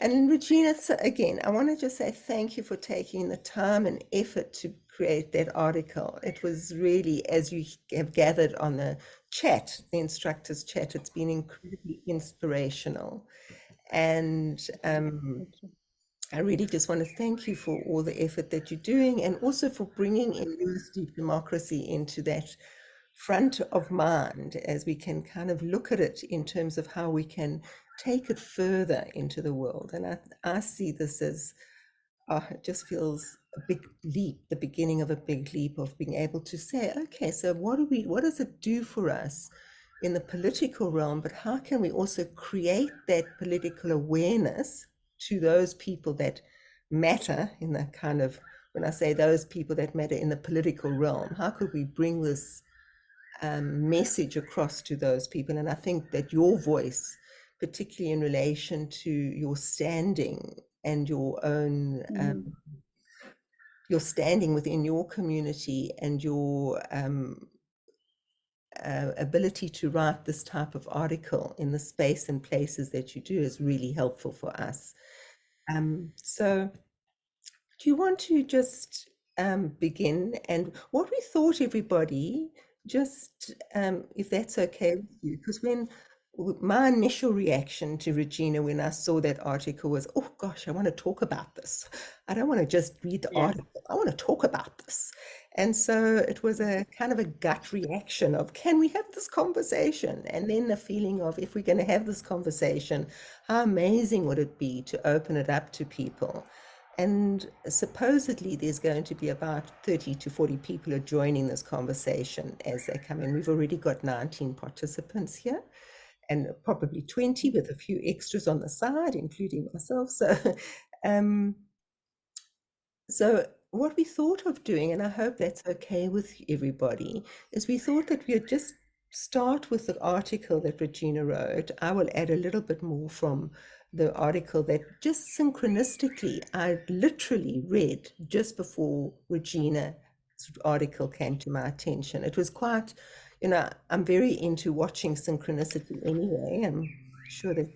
And Regina, so again, I want to just say thank you for taking the time and effort to create that article. It was really, as you have gathered on the chat, the instructors chat, it's been incredibly inspirational. And Thank you. I really just want to thank you for all the effort that you're doing, and also for bringing in deep democracy into that front of mind, as we can kind of look at it in terms of how we can take it further into the world. And I see this as, it just feels a big leap, the beginning of a big leap of being able to say, okay, so what does it do for us in the political realm, but how can we also create that political awareness to those people that matter in the kind of, when I say those people that matter in the political realm, how could we bring this message across to those people? And I think that your voice, particularly in relation to your standing and Mm, your standing within your community and your ability to write this type of article in the space and places that you do is really helpful for us. So do you want to just begin? And what we thought, everybody, just if that's okay with you, because when my initial reaction to Regina when I saw that article was, oh gosh, I want to talk about this. I don't want to just read the yeah. article. I want to talk about this. And so it was a kind of a gut reaction of, can we have this conversation? And then the feeling of, if we're going to have this conversation, how amazing would it be to open it up to people? And supposedly there's going to be about 30 to 40 people are joining this conversation as they come in. We've already got 19 participants here, and probably 20 with a few extras on the side, including myself. Um, so what we thought of doing, and I hope that's okay with everybody, is we thought that we'd just start with the article that Regina wrote. I will add a little bit more from the article that just synchronistically I literally read just before Regina's article came to my attention. It was quite, I'm very into watching synchronicity anyway. I'm sure that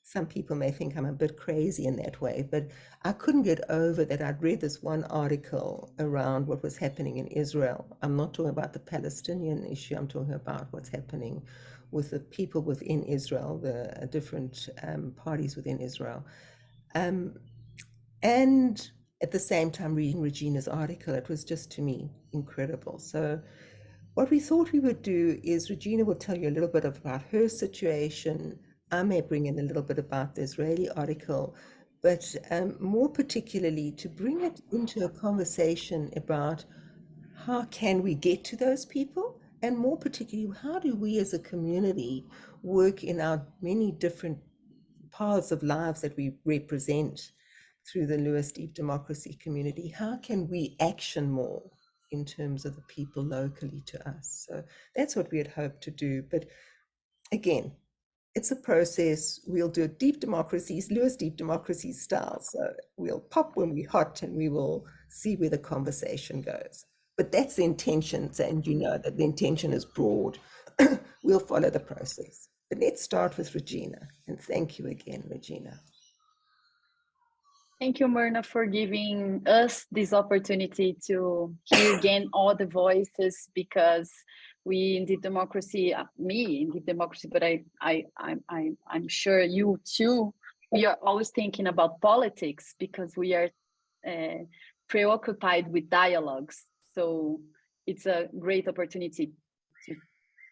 some people may think I'm a bit crazy in that way, but I couldn't get over that I'd read this one article around what was happening in Israel. I'm not talking about the Palestinian issue, I'm talking about what's happening with the people within Israel, the different parties within Israel. Um, and at the same time, reading Regina's article, it was just, to me, incredible. So what we thought we would do is Regina will tell you a little bit about her situation. I may bring in a little bit about the Israeli article, but more particularly to bring it into a conversation about how can we get to those people, and more particularly, how do we as a community work in our many different paths of lives that we represent through the Lewis Deep Democracy community? How can we action more in terms of the people locally to us? So that's what we had hoped to do. But again, it's a process. We'll do it deep democracies, Lewis Deep Democracy style. So we'll pop when we're hot and we will see where the conversation goes. But that's the intention, and you know that the intention is broad. We'll follow the process. But let's start with Regina. And thank you again, Regina. Thank you, Myrna, for giving us this opportunity to hear again all the voices, because we in Deep Democracy, me in Deep Democracy, but I'm sure you too, we are always thinking about politics because we are preoccupied with dialogues. So it's a great opportunity to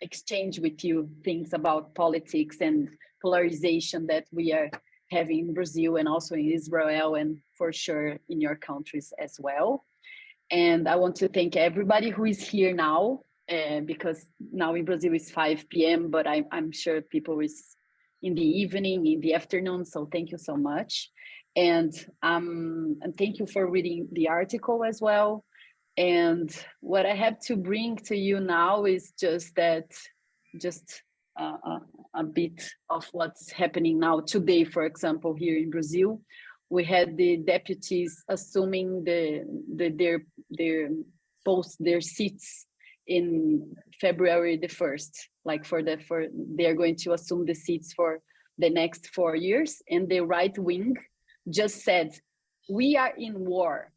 exchange with you things about politics and polarization that we are having in Brazil and also in Israel, and for sure in your countries as well. And I want to thank everybody who is here now, because now in Brazil it's 5 p.m., but I'm sure people is in the evening, in the afternoon. So thank you so much. And thank you for reading the article as well. And what I have to bring to you now is just a bit of what's happening now today. For example, here in Brazil, we had the deputies assuming their seats in February the 1st. Like they're going to assume the seats for the next 4 years, and the right wing just said, we are in war.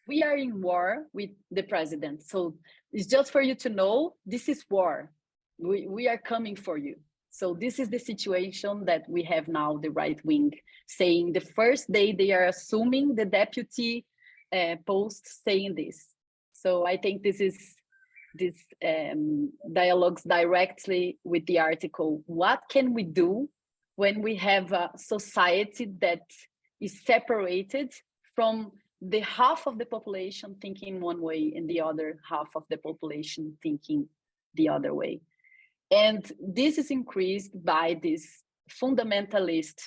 We are in war with the president. So it's just for you to know, this is war. We are coming for you. So this is the situation that we have now, the right wing saying the first day they are assuming the deputy post saying this. So I think this dialogues directly with the article. What can we do when we have a society that is separated from the half of the population thinking one way and the other half of the population thinking the other way? And this is increased by this fundamentalist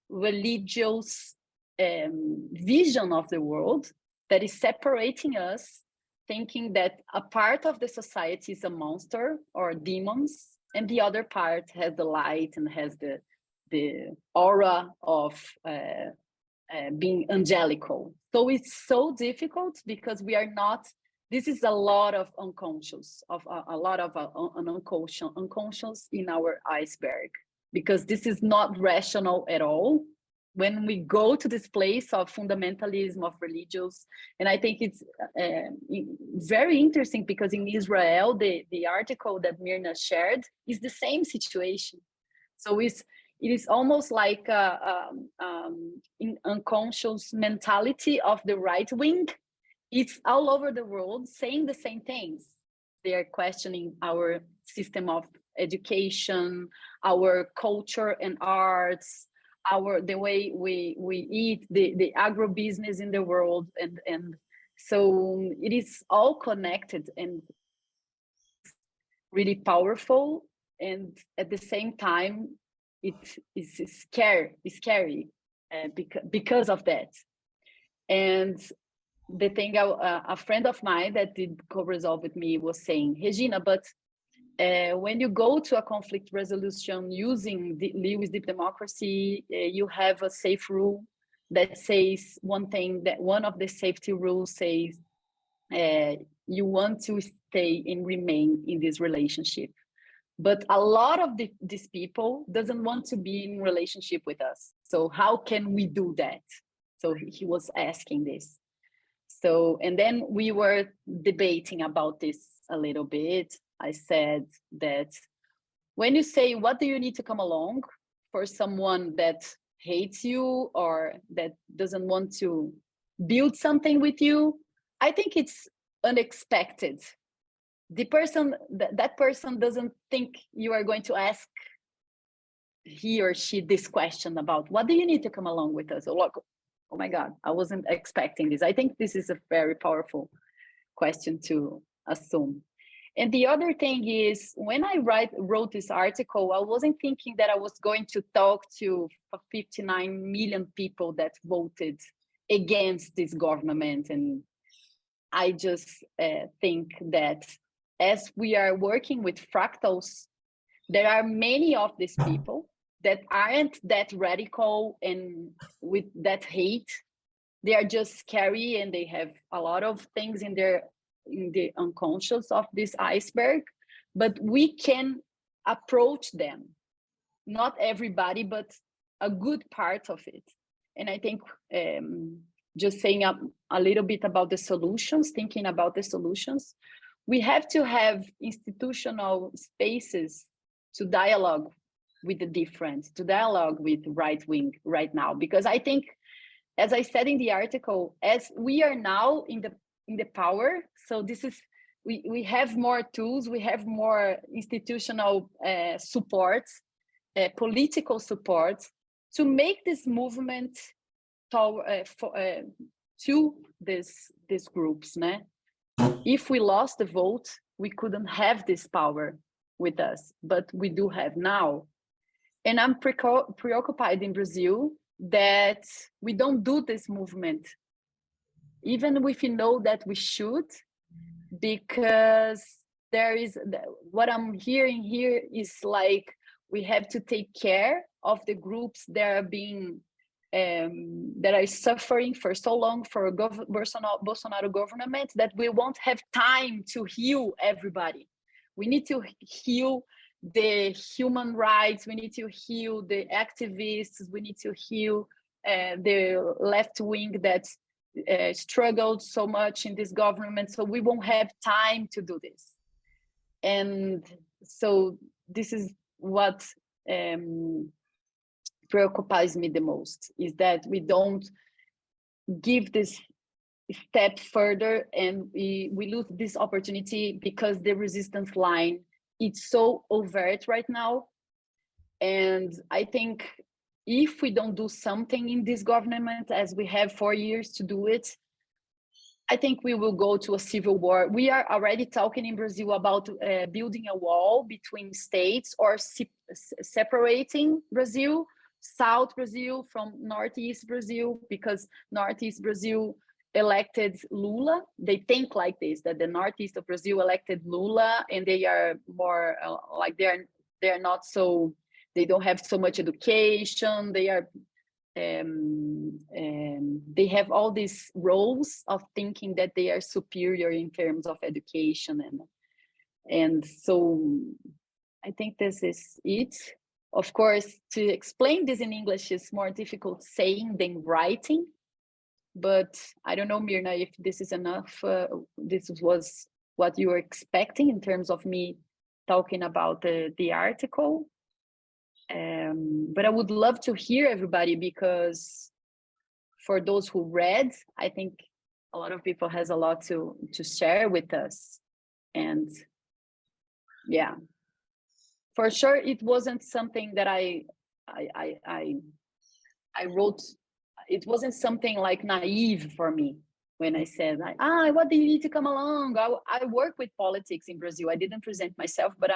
religious vision of the world that is separating us, thinking that a part of the society is a monster or demons, and the other part has the light and has the aura of being angelical. So it's so difficult because we are not. This is a lot of unconscious, of a lot of an unconscious in our iceberg, because this is not rational at all. When we go to this place of fundamentalism, of religious, and I think it's very interesting because in Israel, the article that Mirna shared is the same situation. So it is almost like in unconscious mentality of the right wing. It's all over the world saying the same things. They are questioning our system of education, our culture and arts, the way we eat, the agribusiness in the world, and so it is all connected and really powerful, and at the same time it is scary because of that. And the thing, a friend of mine that did co-resolve with me was saying, Regina, but when you go to a conflict resolution using the Lewis deep democracy, you have a safe rule that says one thing, that one of the safety rules says you want to stay and remain in this relationship. But a lot of these people doesn't want to be in relationship with us. So how can we do that? So he was asking this. So, and then we were debating about this a little bit. I said that when you say, what do you need to come along for someone that hates you or that doesn't want to build something with you, I think it's unexpected. The person, that person doesn't think you are going to ask he or she this question about, what do you need to come along with us? Oh my God, I wasn't expecting this. I think this is a very powerful question to assume. And the other thing is, when I wrote this article, I wasn't thinking that I was going to talk to 59 million people that voted against this government. And I just think that as we are working with fractals, there are many of these people that aren't that radical and with that hate. They are just scary and they have a lot of things in the unconscious of this iceberg, but we can approach them. Not everybody, but a good part of it. And I think just saying a little bit about the solutions, thinking about the solutions, we have to have institutional spaces to dialogue with the different, to dialogue with right wing right now. Because I think, as I said in the article, as we are now in the power, so this is, we have more tools, we have more institutional support, political support to make this movement to these groups. Né? If we lost the vote, we couldn't have this power with us, but we do have now. And I'm preoccupied in Brazil that we don't do this movement, even if we know that we should, because there is, what I'm hearing here is like, we have to take care of the groups that are being, that are suffering for so long for a Bolsonaro government, that we won't have time to heal everybody. We need to heal the human rights, we need to heal the activists, we need to heal the left wing that struggled so much in this government, so we won't have time to do this. And so this is what preoccupies me the most, is that we don't give this step further, and we lose this opportunity because the resistance line, it's so overt right now. And I think if we don't do something in this government, as we have 4 years to do it, I think we will go to a civil war. We are already talking in Brazil about building a wall between states, or separating Brazil, South Brazil from Northeast Brazil, because Northeast Brazil elected Lula. They think like this, that the Northeast of Brazil elected Lula, and they are more like they're not so, they don't have so much education. They are they have all these roles of thinking that they are superior in terms of education, and so I think this is it. Of course, to explain this in English is more difficult saying than writing, but I don't know, Mirna, if this is enough. This was what you were expecting in terms of me talking about the article. But I would love to hear everybody, because for those who read, I think a lot of people has a lot to share with us. And yeah, for sure, it wasn't something that I wrote. It wasn't something like naive for me when I said, like, what do you need to come along? I work with politics in Brazil. I didn't present myself, but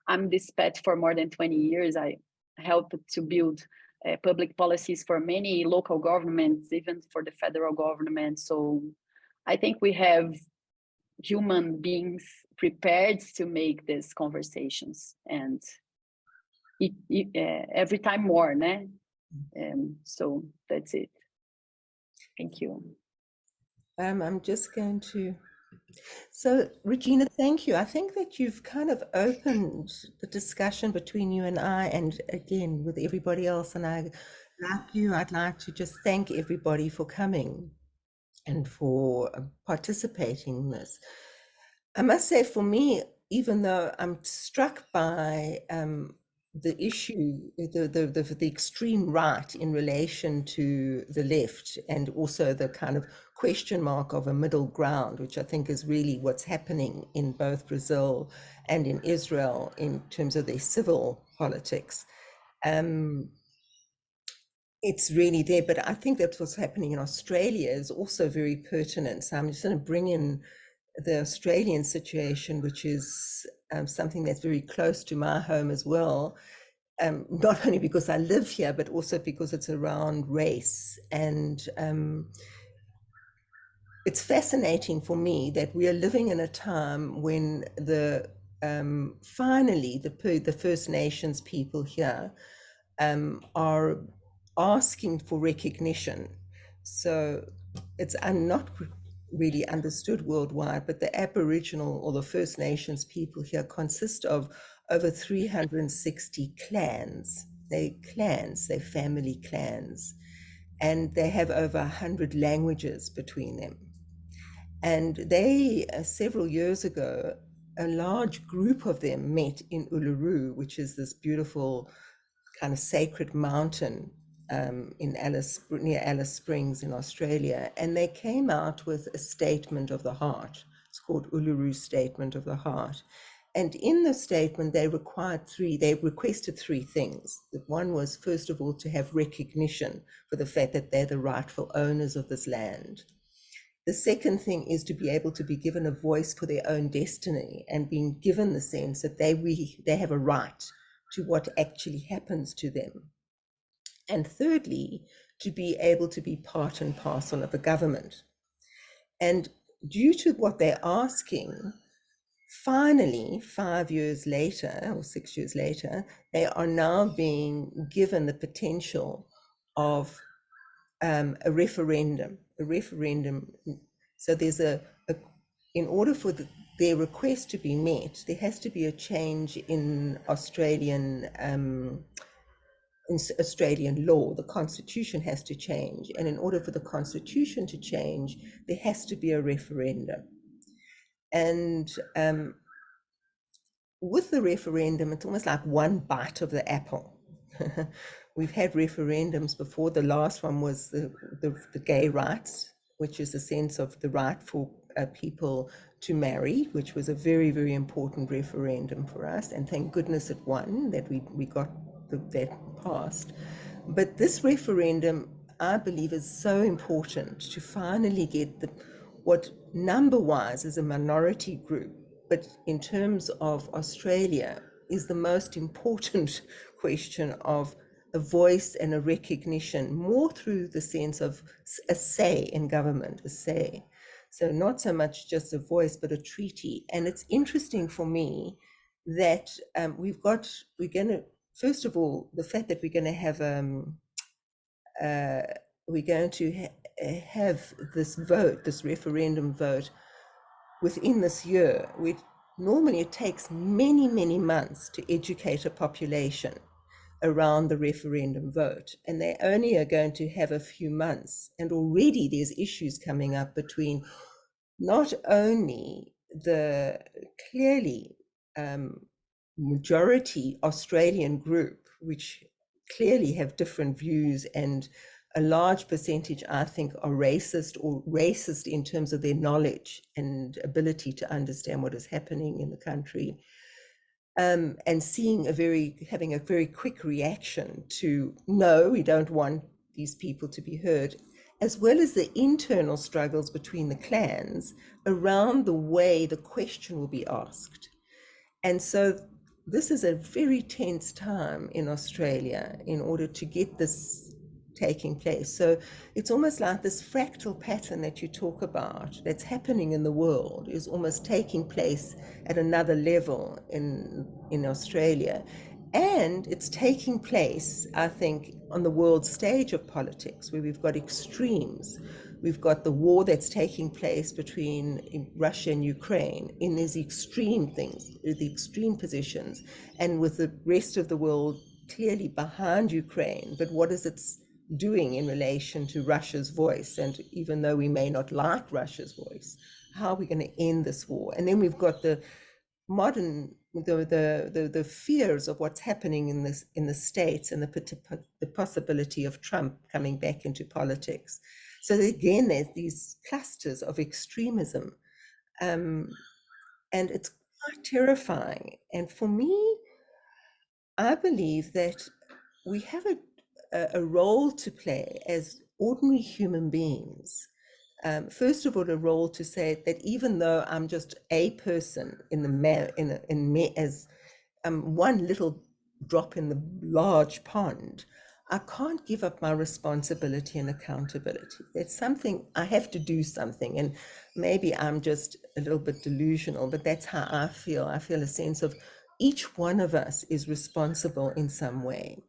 I'm this pet for more than 20 years. I helped to build public policies for many local governments, even for the federal government. So I think we have human beings prepared to make these conversations, and every time more, né? So that's it. Thank you. I'm just going to. So, Regina, thank you. I think that you've kind of opened the discussion between you and I, and again with everybody else. And I'd like to just thank everybody for coming and for participating in this. I must say, for me, even though I'm struck by the issue, the extreme right in relation to the left, and also the kind of question mark of a middle ground, which I think is really what's happening in both Brazil and in Israel in terms of their civil politics. It's really there, but I think that what's happening in Australia is also very pertinent. So I'm just going to bring in the Australian situation, which is something that's very close to my home as well. Not only because I live here, but also because it's around race. And it's fascinating for me that we are living in a time when finally the First Nations people here are asking for recognition. So it's not really understood worldwide, but the Aboriginal or the First Nations people here consist of over 360 clans. They're family clans, and they have over 100 languages between them. And they, several years ago, a large group of them met in Uluru, which is this beautiful kind of sacred mountain near Alice Springs in Australia, and they came out with a statement of the heart. It's called Uluru Statement of the Heart. And in the statement, they requested three things. One was, first of all, to have recognition for the fact that they're the rightful owners of this land. The second thing is to be able to be given a voice for their own destiny, and being given the sense that they have a right to what actually happens to them. And thirdly, to be able to be part and parcel of a government. And due to what they're asking, finally, 5 years later or 6 years later, they are now being given the potential of a referendum. So there's in order for their request to be met, there has to be a change in Australian law. The constitution has to change, and in order for the constitution to change, there has to be a referendum. And with the referendum, it's almost like one bite of the apple. We've had referendums before. The last one was the gay rights, which is a sense of the right for people to marry, which was a very, very important referendum for us. And thank goodness it won, that we got that passed. But this referendum, I believe, is so important to finally get what number-wise is a minority group, but in terms of Australia, is the most important question of a voice and a recognition, more through the sense of a say in government, a say. So not so much just a voice, but a treaty. And it's interesting for me that we're going to, first of all, the fact that we're going to have have this vote, this referendum vote, within this year. Normally it takes many, many months to educate a population around the referendum vote, and they only are going to have a few months. And already there's issues coming up between not only the clearly majority Australian group, which clearly have different views, and a large percentage, I think, are racist, or racist in terms of their knowledge and ability to understand what is happening in the country, and having a very quick reaction to, no, we don't want these people to be heard, as well as the internal struggles between the clans around the way the question will be asked. And so this is a very tense time in Australia in order to get this taking place. So it's almost like this fractal pattern that you talk about that's happening in the world is almost taking place at another level in Australia. And it's taking place, I think, on the world stage of politics, where we've got extremes. We've got the war that's taking place between Russia and Ukraine in these extreme things, the extreme positions, and with the rest of the world clearly behind Ukraine. But what is it doing in relation to Russia's voice? And even though we may not like Russia's voice, how are we going to end this war? And then we've got the fears of what's happening in the States, and the possibility of Trump coming back into politics. So again, there's these clusters of extremism, and it's quite terrifying. And for me, I believe that we have a role to play as ordinary human beings. First of all, a role to say that even though I'm just a person as one little drop in the large pond, I can't give up my responsibility and accountability. It's something I have to do something, and maybe I'm just a little bit delusional, but that's how I feel. I feel a sense of each one of us is responsible in some way.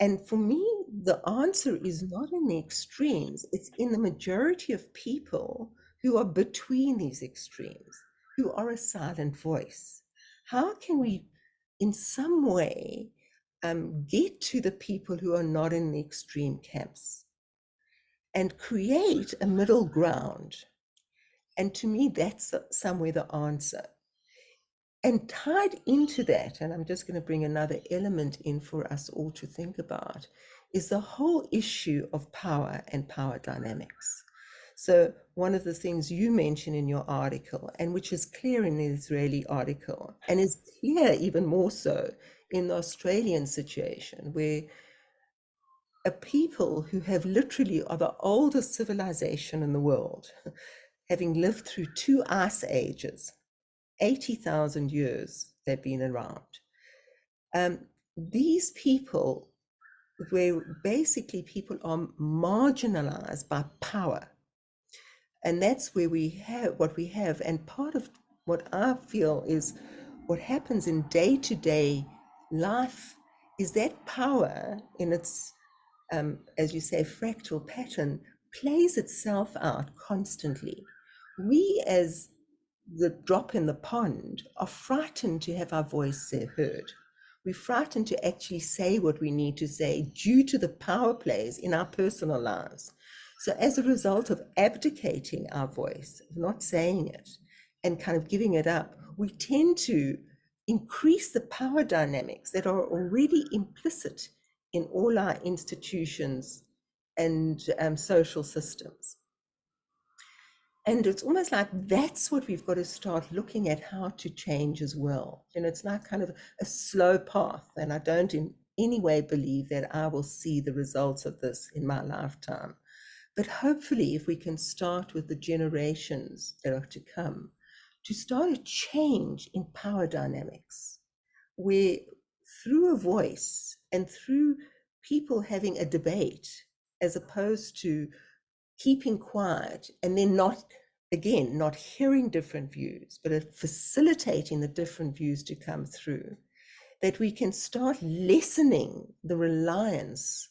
And for me, the answer is not in the extremes, it's in the majority of people who are between these extremes, who are a silent voice. How can we, in some way, get to the people who are not in the extreme camps and create a middle ground? And to me, that's somewhere the answer. And tied into that, and I'm just going to bring another element in for us all to think about, is the whole issue of power and power dynamics. So one of the things you mention in your article, and which is clear in the Israeli article, and is clear even more so in the Australian situation, where a people who have literally are the oldest civilization in the world, having lived through 2 ice ages, 80,000 years they've been around. These people, where basically people are marginalized by power. And that's where we have what we have. And part of what I feel is what happens in day-to-day life is that power in its, as you say, fractal pattern plays itself out constantly. We as the drop in the pond are frightened to have our voice heard. We're frightened to actually say what we need to say due to the power plays in our personal lives. So as a result of abdicating our voice, of not saying it, and kind of giving it up, we tend to increase the power dynamics that are already implicit in all our institutions and social systems. And it's almost like that's what we've got to start looking at how to change as well. You know, it's like kind of a slow path. And I don't in any way believe that I will see the results of this in my lifetime. But hopefully, if we can start with the generations that are to come, to start a change in power dynamics, where through a voice and through people having a debate, as opposed to keeping quiet and then not hearing different views, but facilitating the different views to come through, that we can start lessening the reliance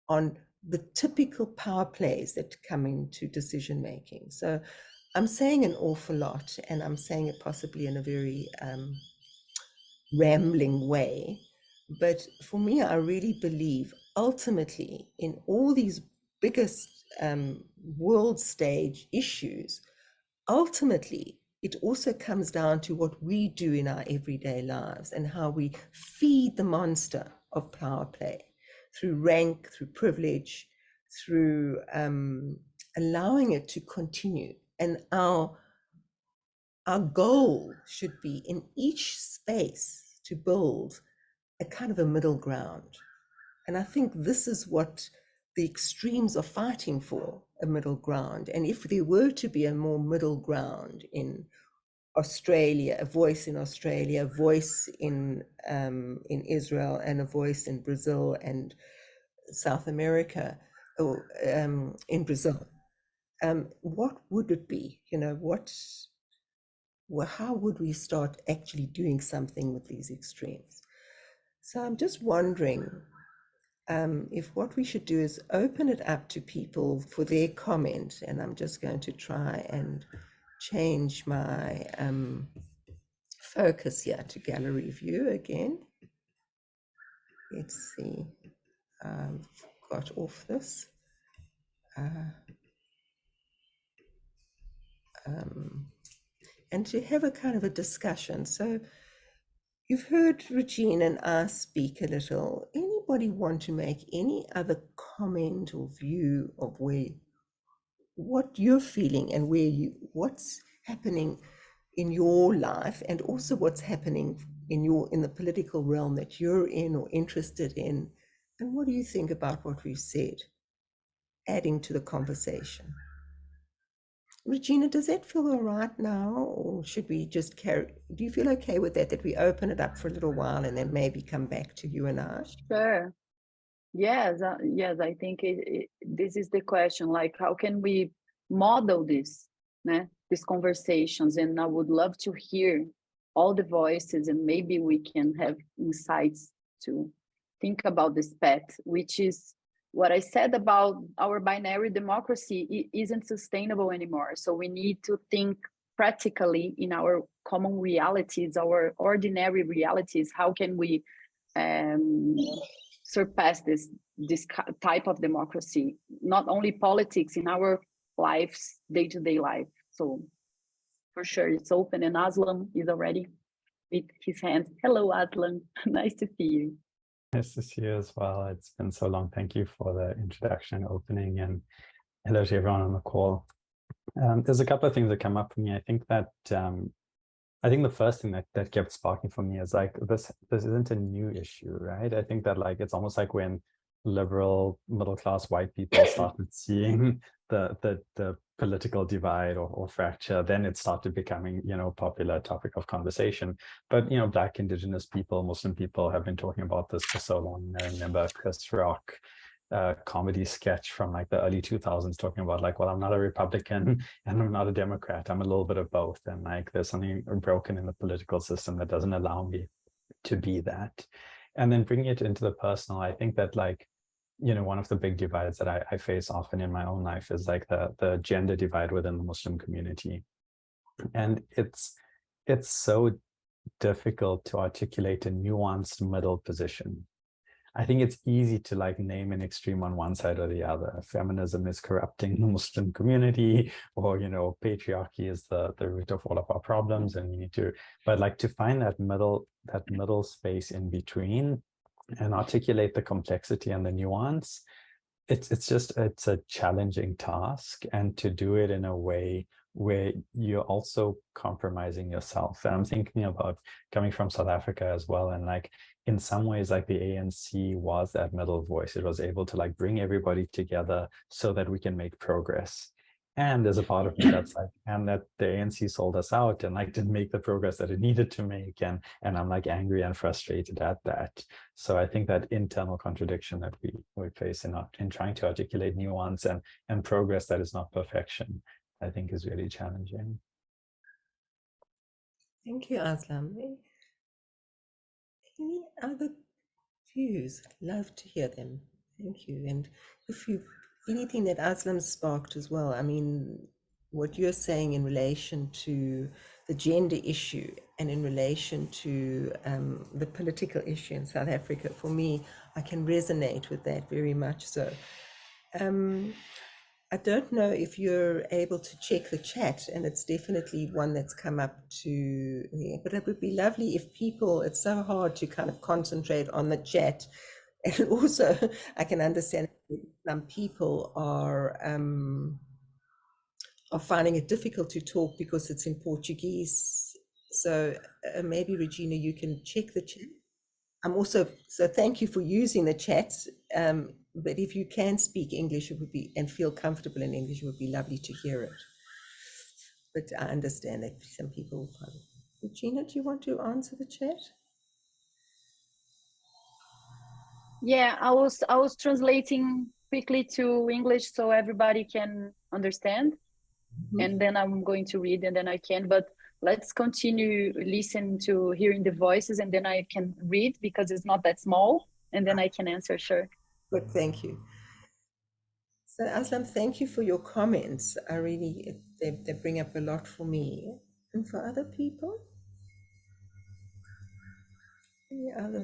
on the typical power plays that come into decision making. So I'm saying an awful lot, and I'm saying it possibly in a very rambling way. But for me, I really believe ultimately in all these biggest world stage issues, ultimately, it also comes down to what we do in our everyday lives and how we feed the monster of power play through rank, through privilege, through allowing it to continue. And our goal should be in each space to build a kind of a middle ground. And I think this is what the extremes are fighting for, a middle ground. And if there were to be a more middle ground in Australia, a voice in Australia, a voice in Israel, and a voice in Brazil and South America, or in Brazil, what would it be? You know, how would we start actually doing something with these extremes? So I'm just wondering if what we should do is open it up to people for their comment, and I'm just going to try and change my focus here to gallery view again. Let's see, I've got off this. And to have a kind of a discussion. So you've heard Regina and I speak a little. Anybody want to make any other comment or view of what you're feeling and what's happening in your life, and also what's happening in the political realm that you're in or interested in, and what do you think about what we've said, adding to the conversation? Regina, does that feel all right now, or should we just do you feel okay with that we open it up for a little while and then maybe come back to you and I? Sure. Yes, yes, I think this is the question, like, how can we model this, these conversations? And I would love to hear all the voices, and maybe we can have insights to think about this path, which is what I said about our binary democracy isn't sustainable anymore. So we need to think practically in our common realities, our ordinary realities. How can we surpass this type of democracy, not only politics, in our lives, day-to-day life? So for sure, it's open, and Aslam is already with his hands. Hello, Aslam. Nice to see you. Nice to see you as well. It's been so long. Thank you for the introduction, opening, and hello to everyone on the call. There's a couple of things that come up for me. I think that I think the first thing that kept sparking for me is like this isn't a new issue, right? I think that like it's almost like when liberal middle class white people started seeing the political divide or fracture, then it started becoming, you know, popular topic of conversation. But, you know, Black, Indigenous people, Muslim people have been talking about this for so long. I remember Chris Rock comedy sketch from like the early 2000s talking about like, well, I'm not a Republican and I'm not a Democrat. I'm a little bit of both. And like, there's something broken in the political system that doesn't allow me to be that. And then bringing it into the personal, I think that like, you know, one of the big divides that I face often in my own life is like the gender divide within the Muslim community. And it's so difficult to articulate a nuanced middle position. I think it's easy to like name an extreme on one side or the other. Feminism is corrupting the Muslim community, or patriarchy is the root of all of our problems, and we need to. But like to find that middle space in between, and articulate the complexity and the nuance, it's a challenging task, and to do it in a way where you're also compromising yourself. And I'm thinking about coming from South Africa as well, and like in some ways, like the ANC was that middle voice. It was able to like bring everybody together so that we can make progress. And there's a part of me that's like, and that the ANC sold us out and like didn't make the progress that it needed to make. And I'm like angry and frustrated at that. So I think that internal contradiction that we face in trying to articulate nuance and progress that is not perfection, I think is really challenging. Thank you, Aslam. Any other views? Love to hear them. Thank you. And if you anything that Aslam sparked as well, I mean, what you're saying in relation to the gender issue and in relation to the political issue in South Africa, for me, I can resonate with that very much so. I don't know if you're able to check the chat, and it's definitely one that's come up to me, but it would be lovely if people, it's so hard to kind of concentrate on the chat. And also, I can understand some people are finding it difficult to talk because it's in Portuguese. So maybe Regina, you can check the chat. So thank you for using the chat. But if you can speak English, it would be, and feel comfortable in English, it would be lovely to hear it. But I understand that some people find it. Regina, do you want to answer the chat? Yeah, I was translating quickly to English so everybody can understand. And then I'm going to read, and then I can, but let's continue listen to hearing the voices, and then I can read because it's not that small, and then I can answer, sure. Good, thank you. So Aslam, thank you for your comments. I really, they bring up a lot for me. And for other people?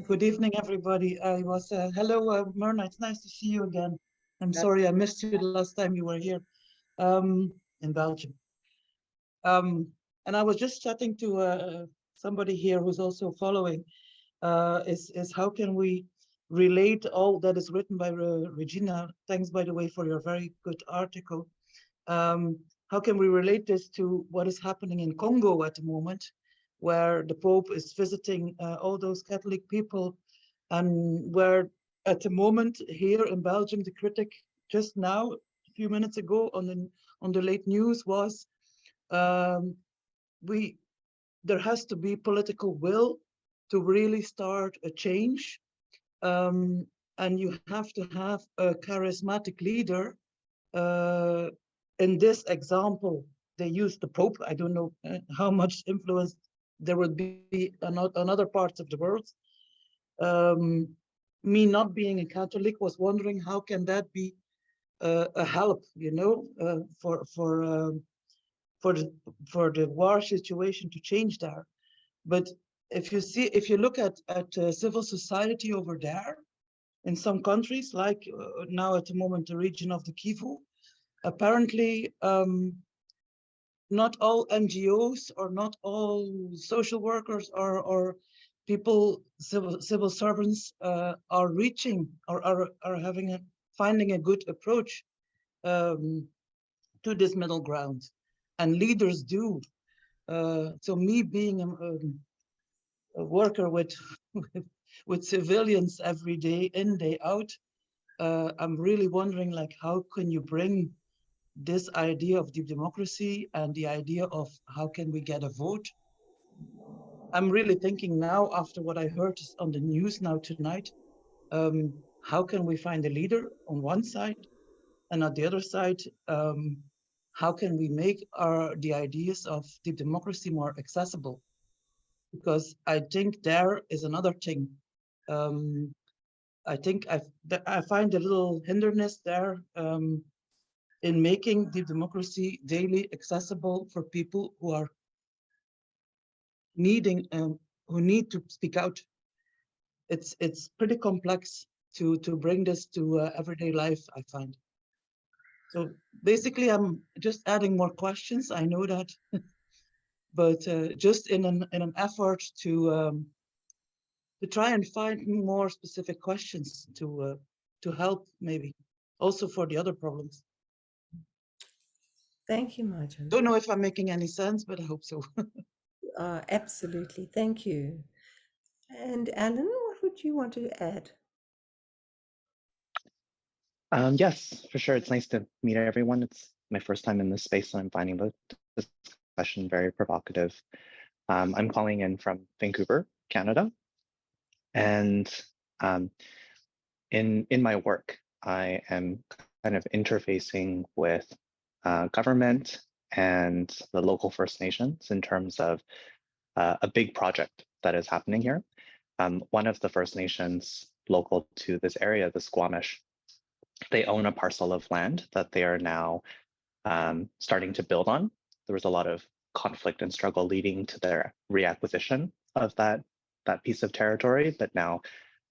Good evening, everybody. I was, hello, Myrna, it's nice to see you again. I'm sorry I missed you the last time you were here in Belgium. And I was just chatting to somebody here who's also following, is how can we relate all that is written by Regina? Thanks, by the way, for your very good article. How can we relate this to what is happening in Congo at the moment, where the Pope is visiting all those Catholic people, and where at the moment here in Belgium, the critic just now, a few minutes ago on the late news was, there has to be political will to really start a change, and you have to have a charismatic leader. In this example, they used the Pope. I don't know how much influence there would be on other parts of the world. Me not being a Catholic was wondering how can that be a help, for the war situation to change there. But if you look at civil society over there, in some countries, like now at the moment, the region of the Kivu, apparently not all NGOs or not all social workers or people, civil servants are reaching or are finding a good approach to this middle ground, and leaders do. So me being a worker with civilians every day in, day out, I'm really wondering, like, how can you bring this idea of deep democracy and the idea of how can we get a vote? I'm really thinking now, after what I heard on the news now tonight, how can we find a leader on one side, and on the other side, how can we make the ideas of deep democracy more accessible? Because I think there is another thing. I think I find a little hindrance there in making deep democracy daily accessible for people who are who need to speak out. It's pretty complex to bring this to everyday life, I find. So basically, I'm just adding more questions. I know that, but just in an effort to try and find more specific questions to help, maybe also for the other problems. Thank you, Martin. Don't know if I'm making any sense, but I hope so. Absolutely. Thank you. And Alan, what would you want to add? Yes, for sure. It's nice to meet everyone. It's my first time in this space, and I'm finding the discussion very provocative. I'm calling in from Vancouver, Canada, and in my work, I am kind of interfacing with government and the local First Nations in terms of a big project that is happening here. One of the First Nations local to this area, the Squamish, they own a parcel of land that they are now starting to build on. There was a lot of conflict and struggle leading to their reacquisition of that piece of territory, but now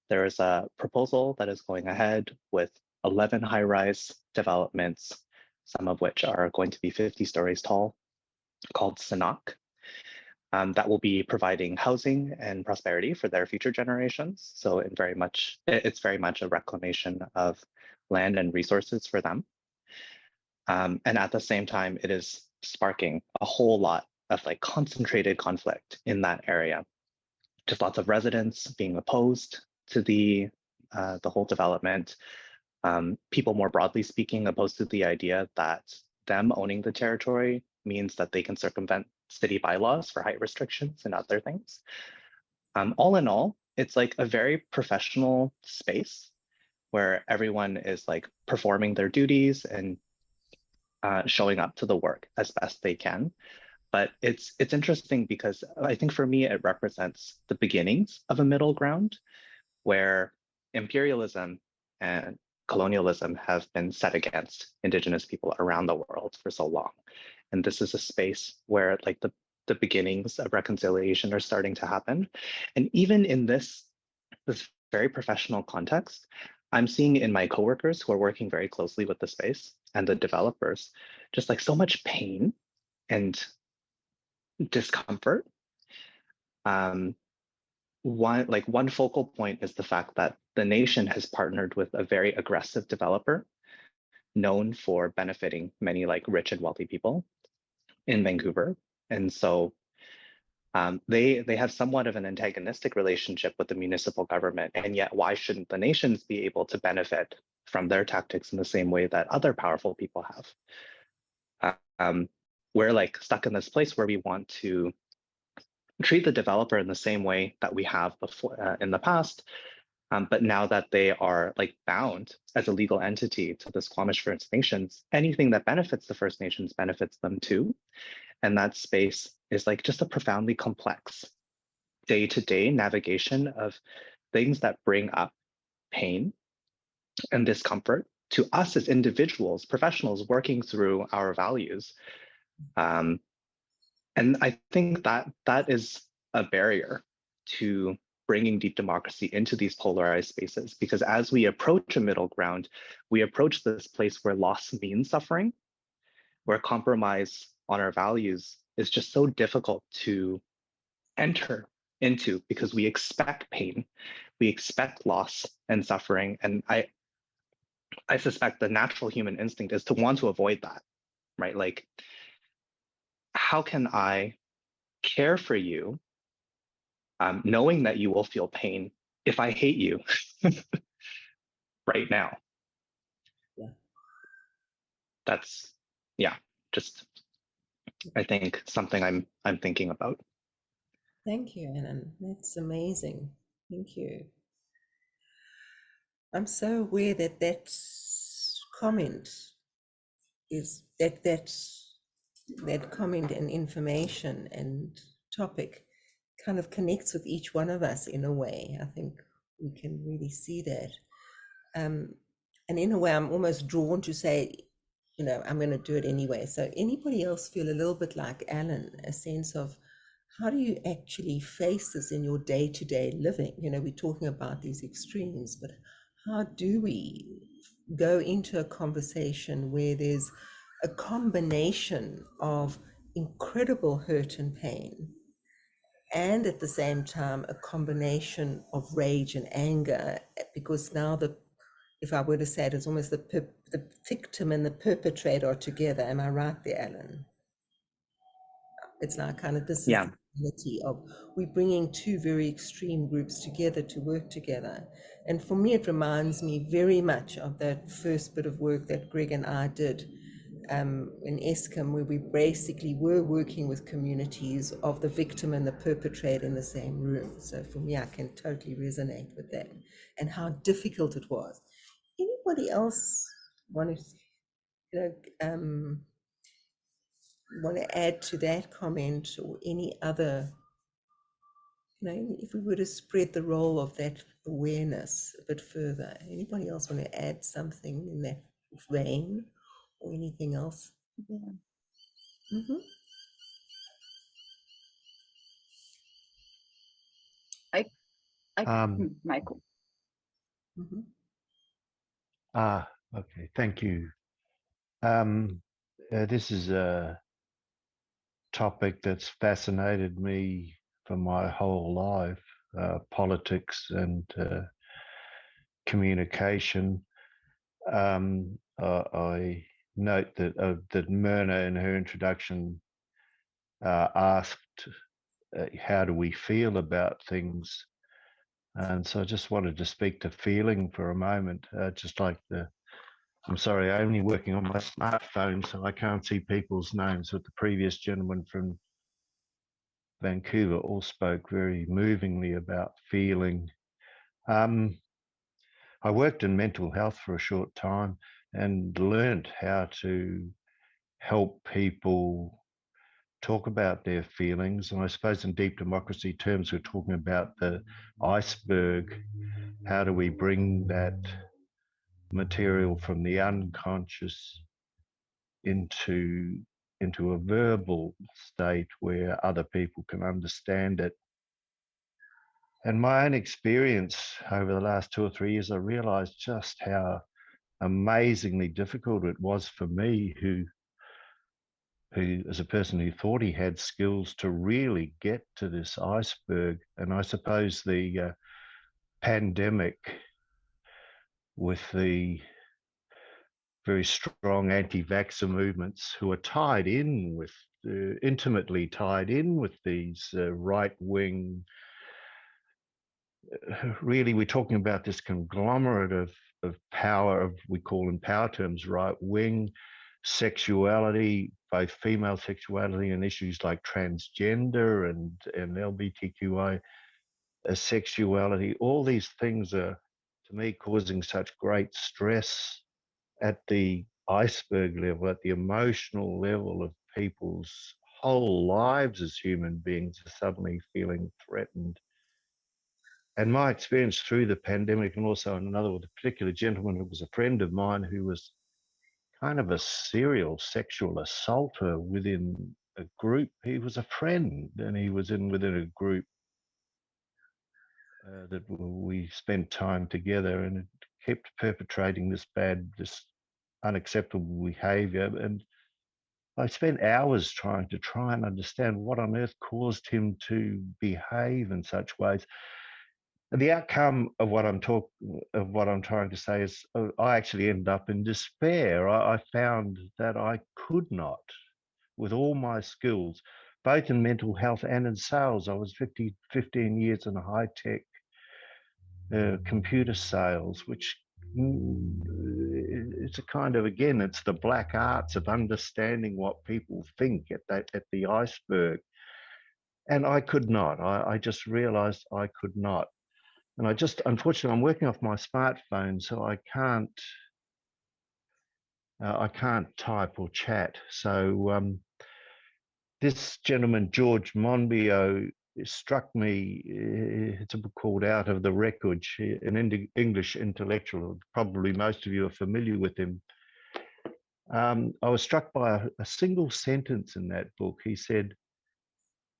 there is a proposal that is going ahead with 11 high-rise developments, some of which are going to be 50 stories tall, called Sanok. That will be providing housing and prosperity for their future generations. So it's very much a reclamation of land and resources for them. And at the same time, it is sparking a whole lot of like concentrated conflict in that area. Just lots of residents being opposed to the whole development. People more broadly speaking opposed to the idea that them owning the territory means that they can circumvent city bylaws for height restrictions and other things. All in all, it's like a very professional space where everyone is like performing their duties and showing up to the work as best they can. But it's interesting because I think for me, it represents the beginnings of a middle ground where imperialism and colonialism have been set against Indigenous people around the world for so long. And this is a space where like the beginnings of reconciliation are starting to happen. And even in this very professional context, I'm seeing in my coworkers who are working very closely with the space and the developers, just like so much pain and discomfort. One focal point is the fact that the nation has partnered with a very aggressive developer known for benefiting many like rich and wealthy people in Vancouver. And so they have somewhat of an antagonistic relationship with the municipal government. And yet why shouldn't the nations be able to benefit from their tactics in the same way that other powerful people have? We're like stuck in this place where we want to treat the developer in the same way that we have before in the past. But now that they are like bound as a legal entity to the Squamish First Nations, anything that benefits the First Nations benefits them too. And that space is like just a profoundly complex day-to-day navigation of things that bring up pain and discomfort to us as individuals, professionals working through our values. And I think that is a barrier to bringing deep democracy into these polarized spaces, because as we approach a middle ground, we approach this place where loss means suffering, where compromise on our values is just so difficult to enter into because we expect pain, we expect loss and suffering. And I suspect the natural human instinct is to want to avoid that, right? Like, how can I care for you knowing that you will feel pain if I hate you right now? Yeah. That's, yeah, just, I think something I'm thinking about. Thank you, Alan. That's amazing. Thank you. I'm so aware that that comment is that comment and information and topic kind of connects with each one of us in a way. I think we can really see that. And in a way, I'm almost drawn to say, I'm going to do it anyway. So anybody else feel a little bit like Alan, a sense of how do you actually face this in your day-to-day living? You know, we're talking about these extremes, but how do we go into a conversation where there's a combination of incredible hurt and pain, and at the same time a combination of rage and anger? Because now if I were to say it, it's almost the victim and the perpetrator are together. Am I right there, Alan? It's like kind of, this is Yeah. the reality of we're bringing two very extreme groups together to work together. And for me, it reminds me very much of that first bit of work that Greg and I did in ESCOM, where we basically were working with communities of the victim and the perpetrator in the same room. So for me, I can totally resonate with that and how difficult it was. Anybody else want to, want to add to that comment, or any other, if we were to spread the role of that awareness a bit further? Anybody else want to add something in that vein, or anything else? Yeah. Mm-hmm. Michael. Mm-hmm. Okay, thank you. This is a topic that's fascinated me for my whole life, politics and communication. I note that Myrna in her introduction asked, how do we feel about things? And so I just wanted to speak to feeling for a moment, just like I'm sorry, I'm only working on my smartphone, so I can't see people's names, but the previous gentleman from Vancouver all spoke very movingly about feeling. I worked in mental health for a short time and learned how to help people talk about their feelings. And I suppose in deep democracy terms, we're talking about the iceberg. How do we bring that material from the unconscious into a verbal state where other people can understand it? And my own experience over the last 2 or 3 years, I realized just how amazingly difficult it was for me, who as a person who thought he had skills, to really get to this iceberg. And I suppose the pandemic, with the very strong anti-vaxxer movements who are tied in with, intimately tied in with these right-wing, really we're talking about this conglomerate of power, of, we call in power terms, right-wing, sexuality, both female sexuality and issues like transgender and LGBTQI sexuality. All these things are, to me, causing such great stress at the iceberg level, at the emotional level of people's whole lives as human beings are suddenly feeling threatened. And my experience through the pandemic, and also another with a particular gentleman who was a friend of mine, who was kind of a serial sexual assaulter within a group. He was a friend, and he was within a group that we spent time together, and it kept perpetrating this unacceptable behavior. And I spent hours trying and understand what on earth caused him to behave in such ways. And the outcome of what I'm trying to say is, I actually ended up in despair. I found that I could not, with all my skills, both in mental health and in sales. I was 15 years in high-tech computer sales, which it's a kind of, again, it's the black arts of understanding what people think at the iceberg. And I could not. I just realized I could not. And unfortunately, I'm working off my smartphone, so I can't type or chat. So this gentleman, George Monbiot, struck me. It's a book called Out of the Wreckage, an English intellectual. Probably most of you are familiar with him. I was struck by a single sentence in that book. He said,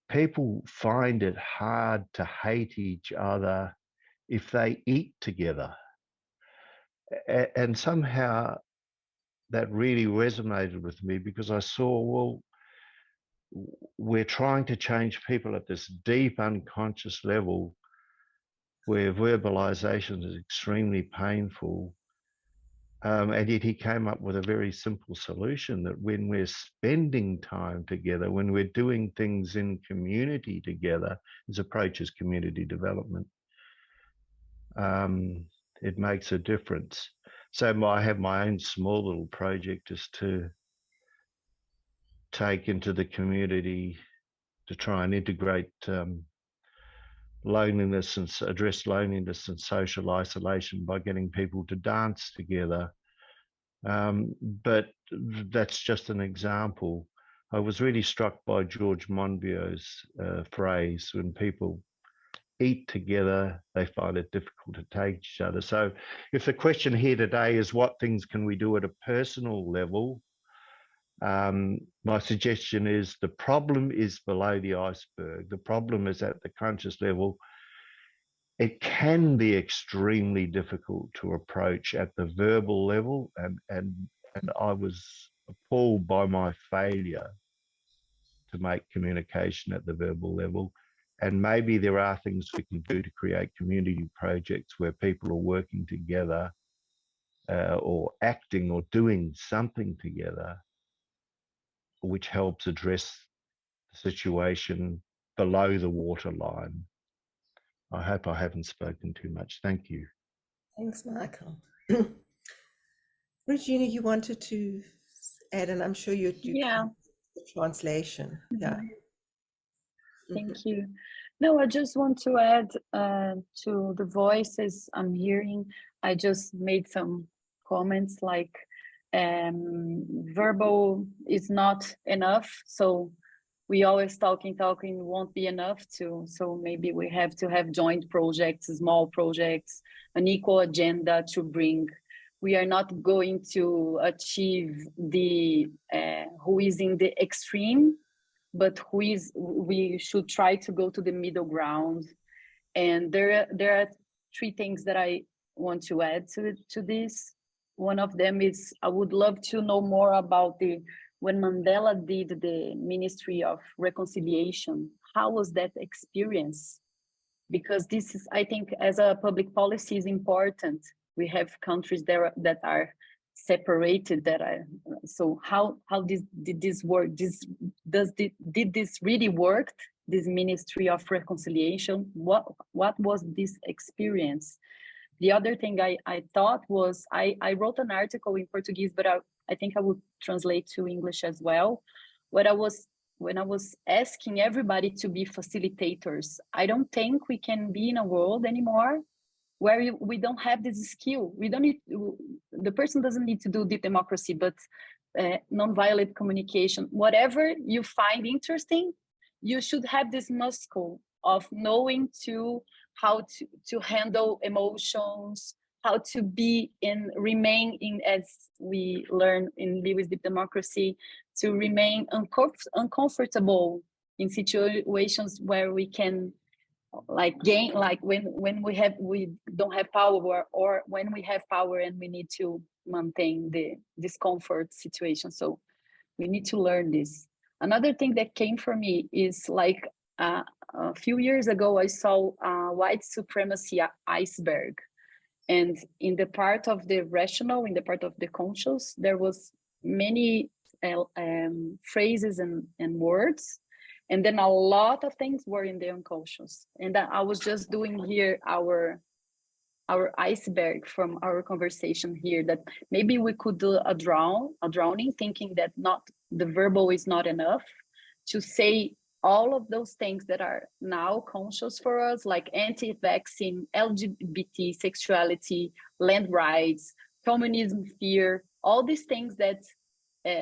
people find it hard to hate each other if they eat together. And somehow that really resonated with me, because I saw, well, we're trying to change people at this deep unconscious level where verbalization is extremely painful. And yet he came up with a very simple solution, that when we're spending time together, when we're doing things in community together, his approach is community development, it makes a difference. So I have my own small little project just to take into the community to try and integrate loneliness and address loneliness and social isolation by getting people to dance together. But that's just an example. I was really struck by George Monbiot's phrase, when people eat together, they find it difficult to take each other. So if the question here today is what things can we do at a personal level, my suggestion is the problem is below the iceberg. The problem is at the conscious level. It can be extremely difficult to approach at the verbal level, and I was appalled by my failure to make communication at the verbal level. And maybe there are things we can do to create community projects where people are working together or acting or doing something together, which helps address the situation below the waterline. I hope I haven't spoken too much. Thank you. Thanks, Michael. Regina, you wanted to add, and I'm sure you Yeah. the translation. Yeah. Thank you. No, I just want to add to the voices I'm hearing. I just made some comments like verbal is not enough. So we always talking won't be enough to. So maybe we have to have joint projects, small projects, an equal agenda to bring. We are not going to achieve the who is in the extreme, but we should try to go to the middle ground. And there are three things that I want to add to this. One of them is I would love to know more about when Mandela did the Ministry of Reconciliation. How was that experience? Because this is, I think, as a public policy is important. We have countries there that are separated, so how did this work? Did this really work, this Ministry of Reconciliation? What was this experience? The other thing I thought was I wrote an article in Portuguese, but I think I would translate to English as well. When I was asking everybody to be facilitators, I don't think we can be in a world anymore where we don't have this skill. We don't need, the person doesn't need to do deep democracy, but nonviolent communication, whatever you find interesting, you should have this muscle of knowing how to handle emotions, how to be and remain in, as we learn in Live with Deep Democracy, to remain uncomfortable in situations where we can gain, like when we don't have power, or when we have power and we need to maintain the discomfort situation. So we need to learn this. Another thing that came for me is like a few years ago, I saw a white supremacy iceberg. And in the part of the rational, in the part of the conscious, there was many phrases and words. And then a lot of things were in the unconscious. And I was just doing here our iceberg from our conversation here, that maybe we could do a drowning, thinking that not the verbal is not enough to say all of those things that are now conscious for us, like anti-vaccine, LGBT, sexuality, land rights, communism fear, all these things that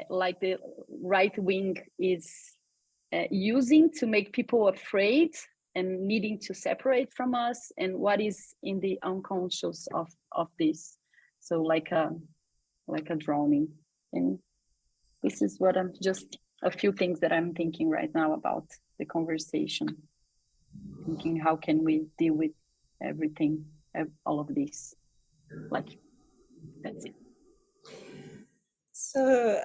like the right wing is using to make people afraid and needing to separate from us, and what is in the unconscious of this. So like a drowning. And this is what I'm just a few things that I'm thinking right now about the conversation. Thinking how can we deal with everything, all of this. Like, that's it. So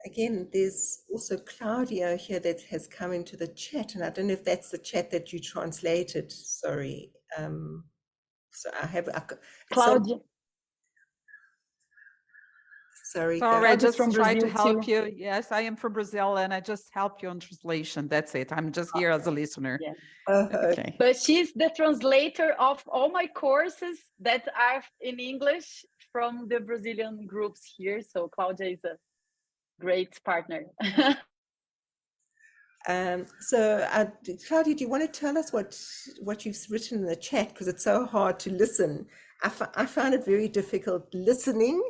again, there's also Claudia here that has come into the chat, and I don't know if that's the chat that you translated. Sorry. So I have Claudia. Sorry, Sorry, I Claudia's just from tried to Brazil help too. you. Yes, I am from Brazil, and I just help you on translation. That's it. I'm just here as a listener. Yeah. Okay. But she's the translator of all my courses that are in English from the Brazilian groups here. So Claudia is a great partner. Claudia, do you want to tell us what you've written in the chat? Because it's so hard to listen. I find it very difficult listening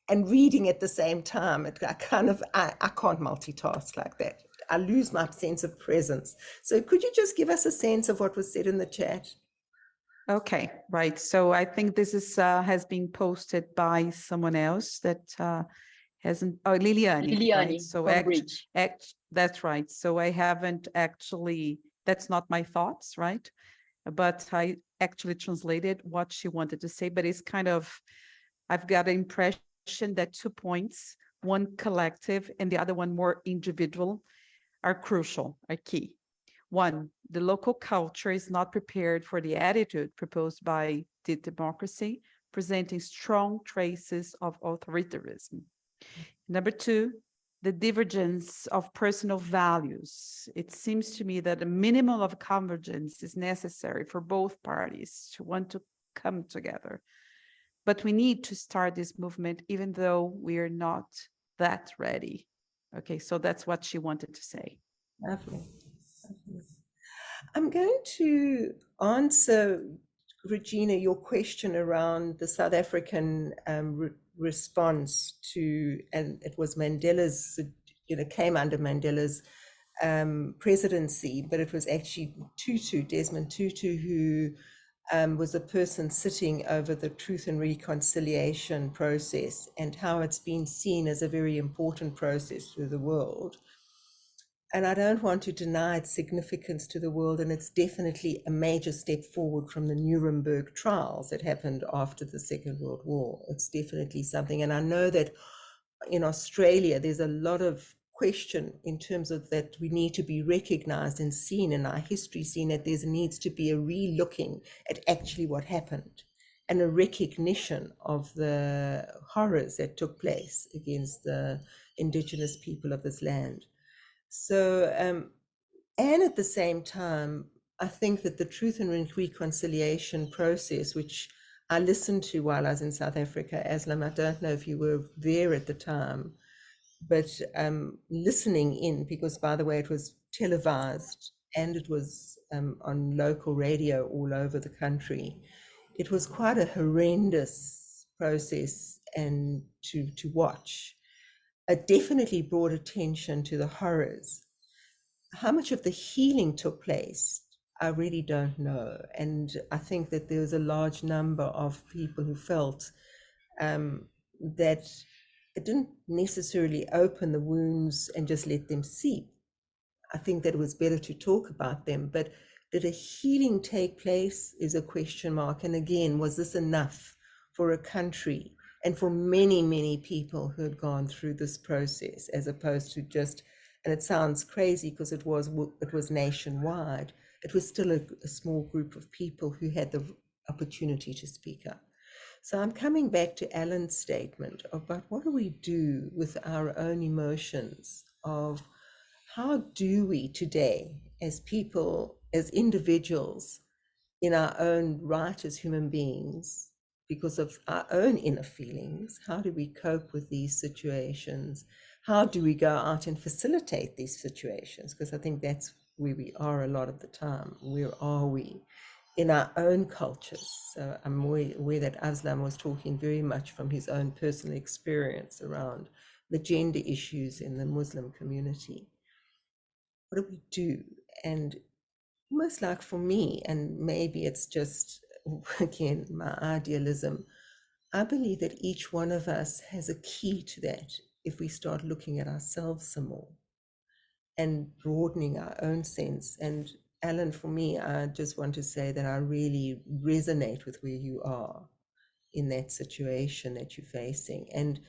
and reading at the same time. I can't multitask like that. I lose my sense of presence. So could you just give us a sense of what was said in the chat? Okay, right. So I think this is has been posted by someone else that hasn't. Oh, Liliane. Right? So that's right. So I haven't actually. That's not my thoughts, right? But I actually translated what she wanted to say. But it's kind of. I've got an impression that 2 points, one collective and the other one more individual, are crucial, are key. One, the local culture is not prepared for the attitude proposed by the democracy, presenting strong traces of authoritarianism. Number two, the divergence of personal values. It seems to me that a minimum of convergence is necessary for both parties to want to come together. But we need to start this movement even though we're not that ready. Okay, so that's what she wanted to say. Lovely. I'm going to answer, Regina, your question around the South African response to, and it was Mandela's, came under Mandela's presidency, but it was actually Desmond Tutu, who was a person sitting over the Truth and Reconciliation process and how it's been seen as a very important process through the world. And I don't want to deny its significance to the world, and it's definitely a major step forward from the Nuremberg trials that happened after the Second World War. It's definitely something. And I know that in Australia, there's a lot of question in terms of that we need to be recognized and seen in our history, seen that there needs to be a re-looking at actually what happened and a recognition of the horrors that took place against the indigenous people of this land. So, and at the same time, I think that the Truth and Reconciliation process, which I listened to while I was in South Africa, Aslam, I don't know if you were there at the time, but listening in, because by the way, it was televised and it was on local radio all over the country. It was quite a horrendous process and to watch. It definitely brought attention to the horrors. How much of the healing took place, I really don't know. And I think that there was a large number of people who felt that it didn't necessarily open the wounds and just let them seep. I think that it was better to talk about them. But did a healing take place is a question mark. And again, was this enough for a country and for many, many people who had gone through this process, as opposed to just, and it sounds crazy because it was nationwide, it was still a small group of people who had the opportunity to speak up. So I'm coming back to Alan's statement about what do we do with our own emotions, of how do we today, as people, as individuals, in our own right as human beings, because of our own inner feelings, how do we cope with these situations? How do we go out and facilitate these situations? Because I think that's where we are a lot of the time. Where are we in our own cultures? So I'm aware that Aslam was talking very much from his own personal experience around the gender issues in the Muslim community. What do we do? And almost like for me, and maybe it's just, again, my idealism, I believe that each one of us has a key to that if we start looking at ourselves some more. and broadening our own sense. And Alan, for me, I just want to say that I really resonate with where you are in that situation that you're facing. And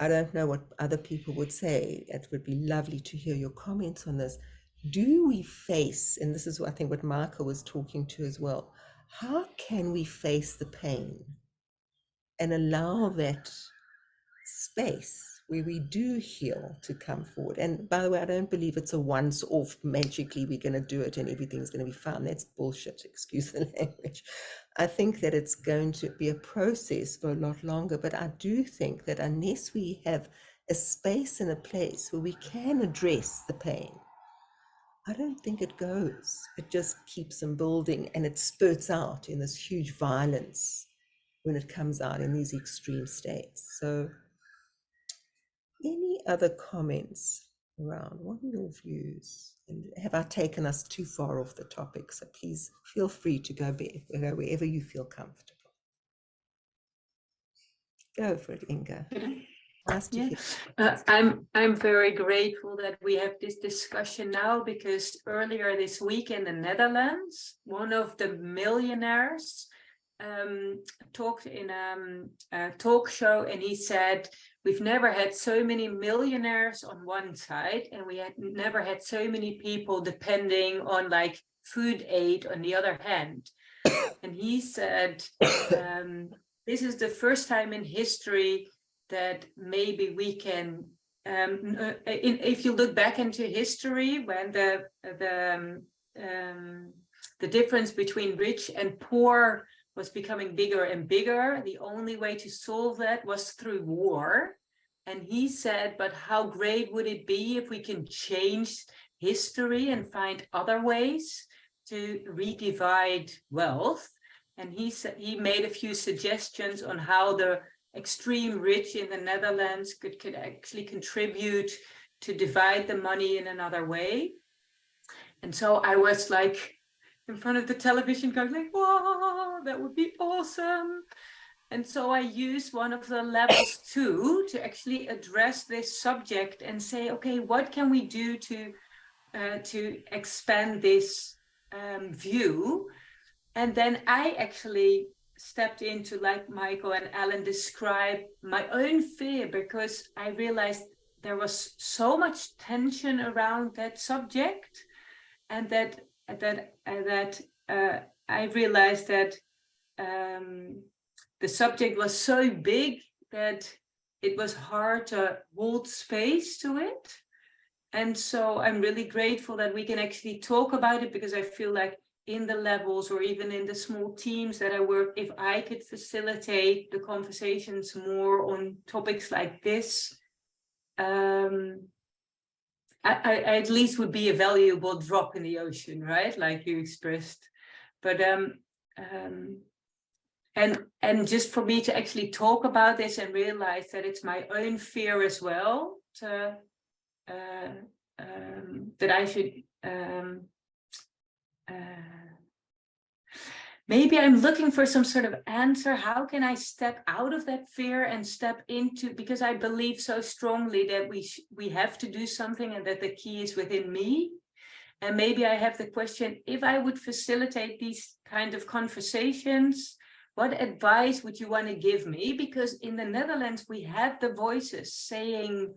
I don't know what other people would say. It would be lovely to hear your comments on this. Do we face, and this is I think what Marco was talking to as well, how can we face the pain and allow that space where we do heal to come forward? And by the way, I don't believe it's a once off, magically we're going to do it and everything's going to be fine. That's bullshit, excuse the language. I think that it's going to be a process for a lot longer, but I do think that unless we have a space and a place where we can address the pain, I don't think it goes. It just keeps on building, and it spurts out in this huge violence when it comes out in these extreme states. So any other comments around? What are your views? And have I taken us too far off the topic? So please feel free to go wherever you feel comfortable. Go for it, Inga. Nice to hear. I'm very grateful that we have this discussion now, because earlier this week in the Netherlands, one of the millionaires talked in a talk show, and he said, we've never had so many millionaires on one side, and we had never had so many people depending on like food aid on the other hand. And he said, this is the first time in history that maybe we can, if you look back into history, when the difference between rich and poor was becoming bigger and bigger, the only way to solve that was through war. And he said, but how great would it be if we can change history and find other ways to redivide wealth? And he said, he made a few suggestions on how the extreme rich in the Netherlands could actually contribute to divide the money in another way. And so I was like in front of the television going like, whoa, that would be awesome. And so I used one of the levels 2 to actually address this subject and say, okay, what can we do to expand this view? And then I actually stepped into, like Michael and Alan described, my own fear, because I realized there was so much tension around that subject, and that I realized that the subject was so big that it was hard to hold space to it. And so I'm really grateful that we can actually talk about it, because I feel like in the levels or even in the small teams that I work, if I could facilitate the conversations more on topics like this, I at least would be a valuable drop in the ocean, right? Like you expressed. But and just for me to actually talk about this and realize that it's my own fear as well, to that I should maybe I'm looking for some sort of answer. How can I step out of that fear and step into, because I believe so strongly that we have to do something and that the key is within me. And maybe I have the question, if I would facilitate these kind of conversations, what advice would you want to give me? Because in the Netherlands, we have the voices saying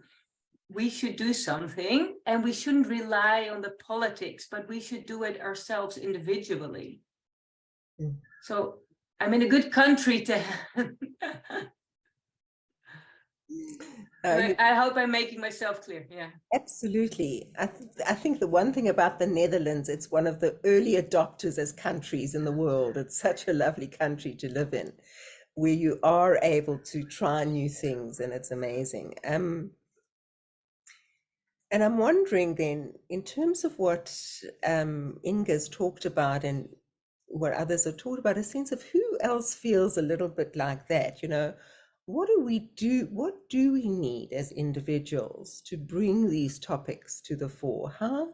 we should do something and we shouldn't rely on the politics, but we should do it ourselves individually. Mm. So I'm in a good country to I hope I'm making myself clear. Yeah, absolutely. I think the one thing about the Netherlands, it's one of the early adopters as countries in the world. It's such a lovely country to live in, where you are able to try new things, and it's amazing. And I'm wondering then, in terms of what Inga's talked about and what others have talked about, a sense of who else feels a little bit like that, you know, what do we need as individuals to bring these topics to the fore? How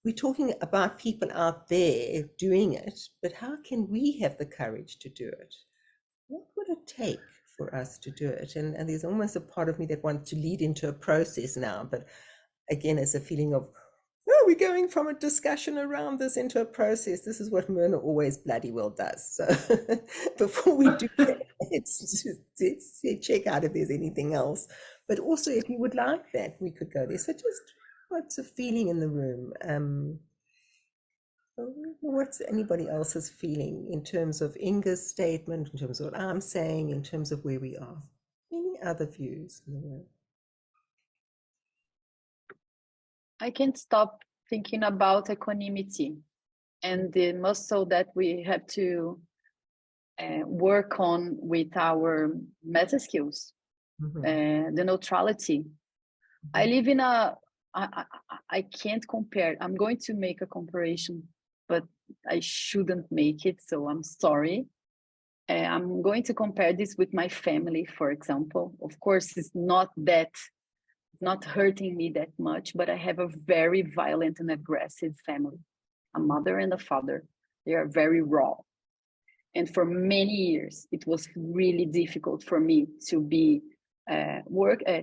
we're talking about people out there doing it, but how can we have the courage to do it? What would it take for us to do it? And there's almost a part of me that wants to lead into a process now, but again, as a feeling of, oh, we're going from a discussion around this into a process. This is what Myrna always bloody well does. So before we do that, it's check out if there's anything else. But also, if you would like that, we could go there. So just what's a feeling in the room? What's anybody else's feeling in terms of Inga's statement, in terms of what I'm saying, in terms of where we are? Any other views in the room? I can't stop thinking about equanimity and the muscle that we have to work on with our meta skills, the neutrality. I live in I can't compare. I'm going to make a comparison, but I shouldn't make it, so I'm sorry. I'm going to compare this with my family, for example. Of course, it's not hurting me that much, but I have a very violent and aggressive family, a mother and a father. They are very raw. And for many years, it was really difficult for me to be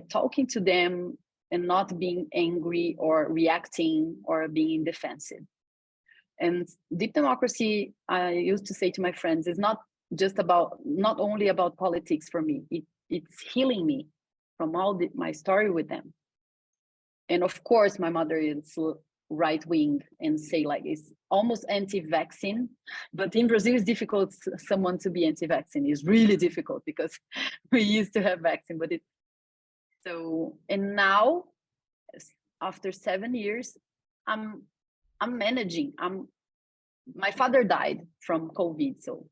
talking to them and not being angry or reacting or being defensive. And deep democracy, I used to say to my friends, is not only about politics for me. It's healing me from all my story with them. And of course, my mother is right-wing and say like it's almost anti-vaccine, but in Brazil it's difficult someone to be anti-vaccine. It's really difficult because we used to have vaccine, but and now after 7 years, I'm managing. My father died from COVID, so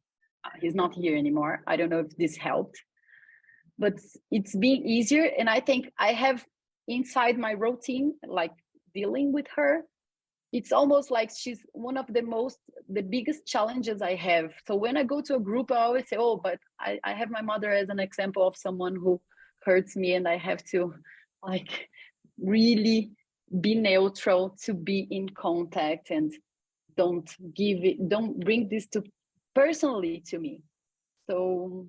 he's not here anymore. I don't know if this helped, but it's been easier. And I think I have inside my routine, like dealing with her, it's almost like she's one of the biggest challenges I have. So when I go to a group, I always say, oh, but I have my mother as an example of someone who hurts me, and I have to like really be neutral to be in contact and don't bring this personally to me. So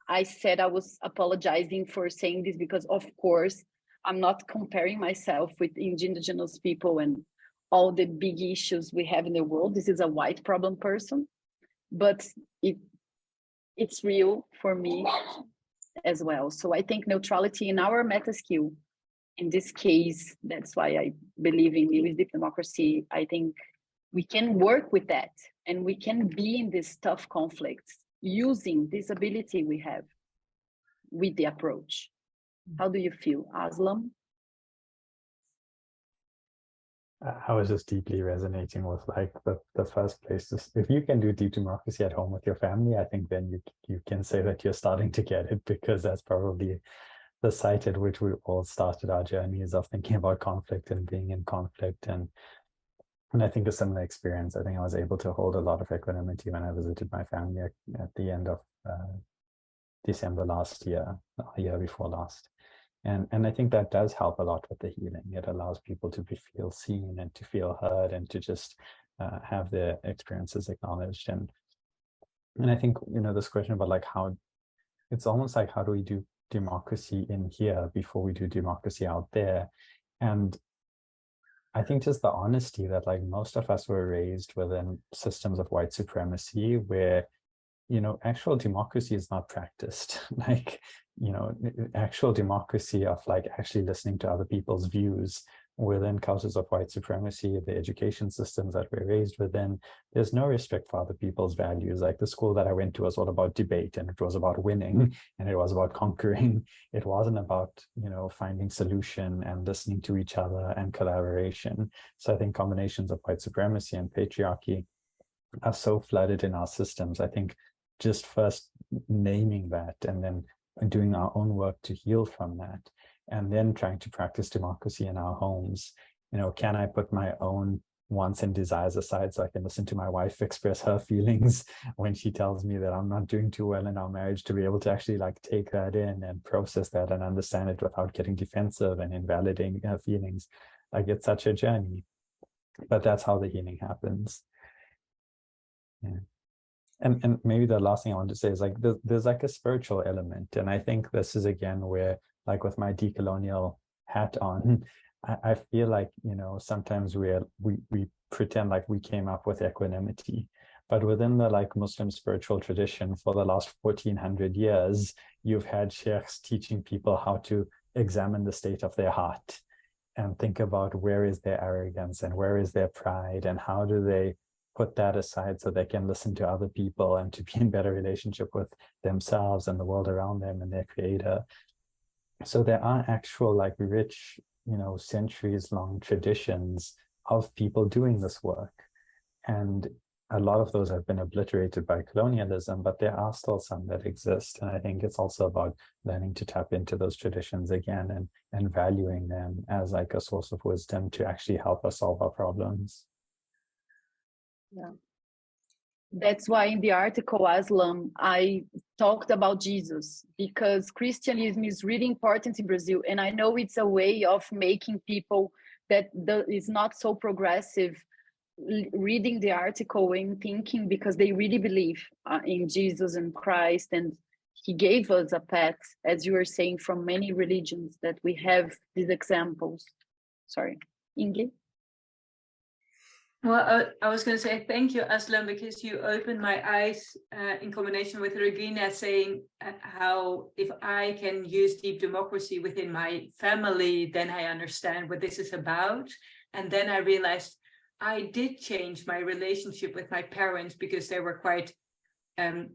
I said I was apologizing for saying this because, of course, I'm not comparing myself with indigenous people and all the big issues we have in the world. This is a white problem person, but it's real for me as well. So I think neutrality in our meta skill, in this case, that's why I believe in Lewis deep democracy. I think we can work with that and we can be in these tough conflicts using this ability we have with the approach. How do you feel, Aslam? I was just deeply resonating with like the first place. If you can do deep democracy at home with your family, I think then you can say that you're starting to get it, because that's probably the site at which we all started our journeys of thinking about conflict and being in conflict. And I think a similar experience. I think I was able to hold a lot of equanimity when I visited my family at the end of December last year, a year before last. And I think that does help a lot with the healing. It allows people to feel seen and to feel heard and to just have their experiences acknowledged. And I think, this question about like how, it's almost like how do we do democracy in here before we do democracy out there? And I think just the honesty that like most of us were raised within systems of white supremacy where, actual democracy is not practiced. Like, actual democracy of like actually listening to other people's views within cultures of white supremacy, the education systems that we're raised within, there's no respect for other people's values. Like the school that I went to was all about debate, and it was about winning, and it was about conquering. It wasn't about, finding solution and listening to each other and collaboration. So I think combinations of white supremacy and patriarchy are so flooded in our systems. I think just first naming that and then doing our own work to heal from that, and then trying to practice democracy in our homes. Can I put my own wants and desires aside so I can listen to my wife express her feelings when she tells me that I'm not doing too well in our marriage, to be able to actually like take that in and process that and understand it without getting defensive and invalidating her feelings. Like it's such a journey, but that's how the healing happens. Yeah. And maybe the last thing I want to say is like there's like a spiritual element, and I think this is again where, like with my decolonial hat on, I feel like, you know, sometimes we pretend like we came up with equanimity, but within the like Muslim spiritual tradition for the last 1400 years, you've had sheikhs teaching people how to examine the state of their heart and think about where is their arrogance and where is their pride and how do they put that aside so they can listen to other people and to be in better relationship with themselves and the world around them and their creator. So there are actual like rich, you know, centuries long traditions of people doing this work. And a lot of those have been obliterated by colonialism, but there are still some that exist. And I think it's also about learning to tap into those traditions again and valuing them as like a source of wisdom to actually help us solve our problems. Yeah. That's why in the article, Aslam, I talked about Jesus, because Christianism is really important in Brazil. And I know it's a way of making people that is not so progressive reading the article and thinking, because they really believe in Jesus and Christ. And he gave us a path, as you were saying, from many religions that we have these examples. Sorry, Inge? Well, I was going to say thank you, Aslam, because you opened my eyes in combination with Regina saying how if I can use deep democracy within my family, then I understand what this is about. And then I realized I did change my relationship with my parents because they were quite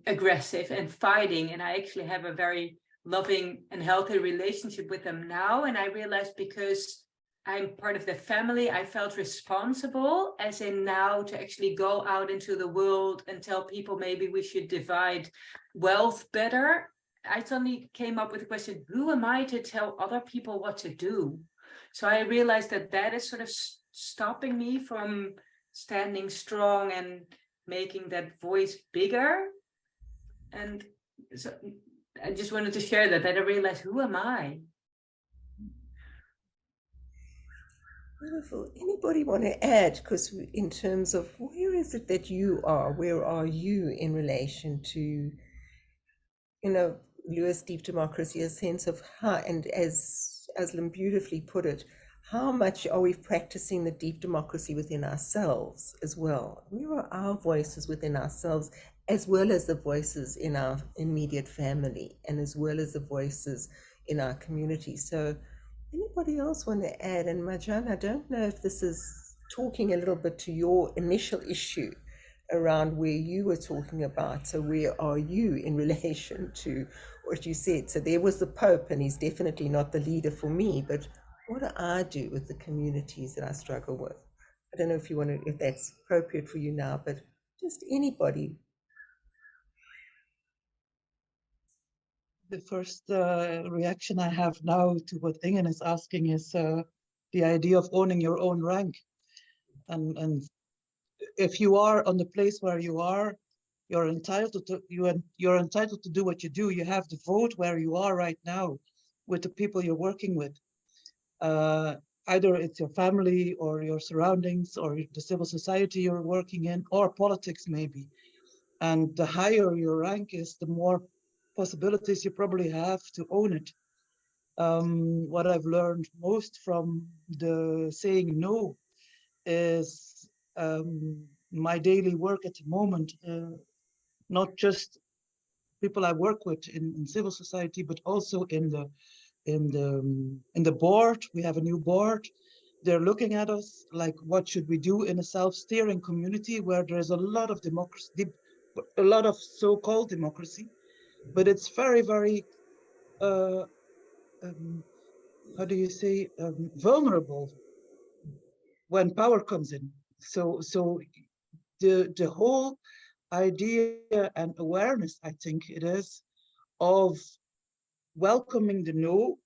aggressive and fighting. And I actually have a very loving and healthy relationship with them now. And I realized because I'm part of the family, I felt responsible, as in now, to actually go out into the world and tell people maybe we should divide wealth better. I suddenly came up with the question, who am I to tell other people what to do? So I realized that that is sort of stopping me from standing strong and making that voice bigger. And so I just wanted to share that I realized, who am I? Wonderful. Anybody want to add? Because in terms of where is it that you are? Where are you in relation to, you know, Lewis' deep democracy, a sense of how, and as Aslam beautifully put it, how much are we practicing the deep democracy within ourselves as well? Where are our voices within ourselves, as well as the voices in our immediate family, and as well as the voices in our community? So anybody else want to add? And Marjan, I don't know if this is talking a little bit to your initial issue around where you were talking about. So where are you in relation to what you said? So there was the Pope, and he's definitely not the leader for me, but what do I do with the communities that I struggle with? I don't know if you want to, if that's appropriate for you now, but just anybody. The first reaction I have now to what Ingen is asking is the idea of owning your own rank. And if you are on the place where you are, you're entitled to do what you do. You have to vote where you are right now with the people you're working with. Either it's your family or your surroundings or the civil society you're working in, or politics maybe. And the higher your rank is, the more possibilities you probably have to own it. What I've learned most from the saying no is my daily work at the moment, not just people I work with in civil society, but also in the board. We have a new board. They're looking at us like, what should we do in a self-steering community where there's a lot of democracy, a lot of so-called democracy, but it's very, very, how do you say, vulnerable when power comes in. So the whole idea and awareness, I think it is, of welcoming the no,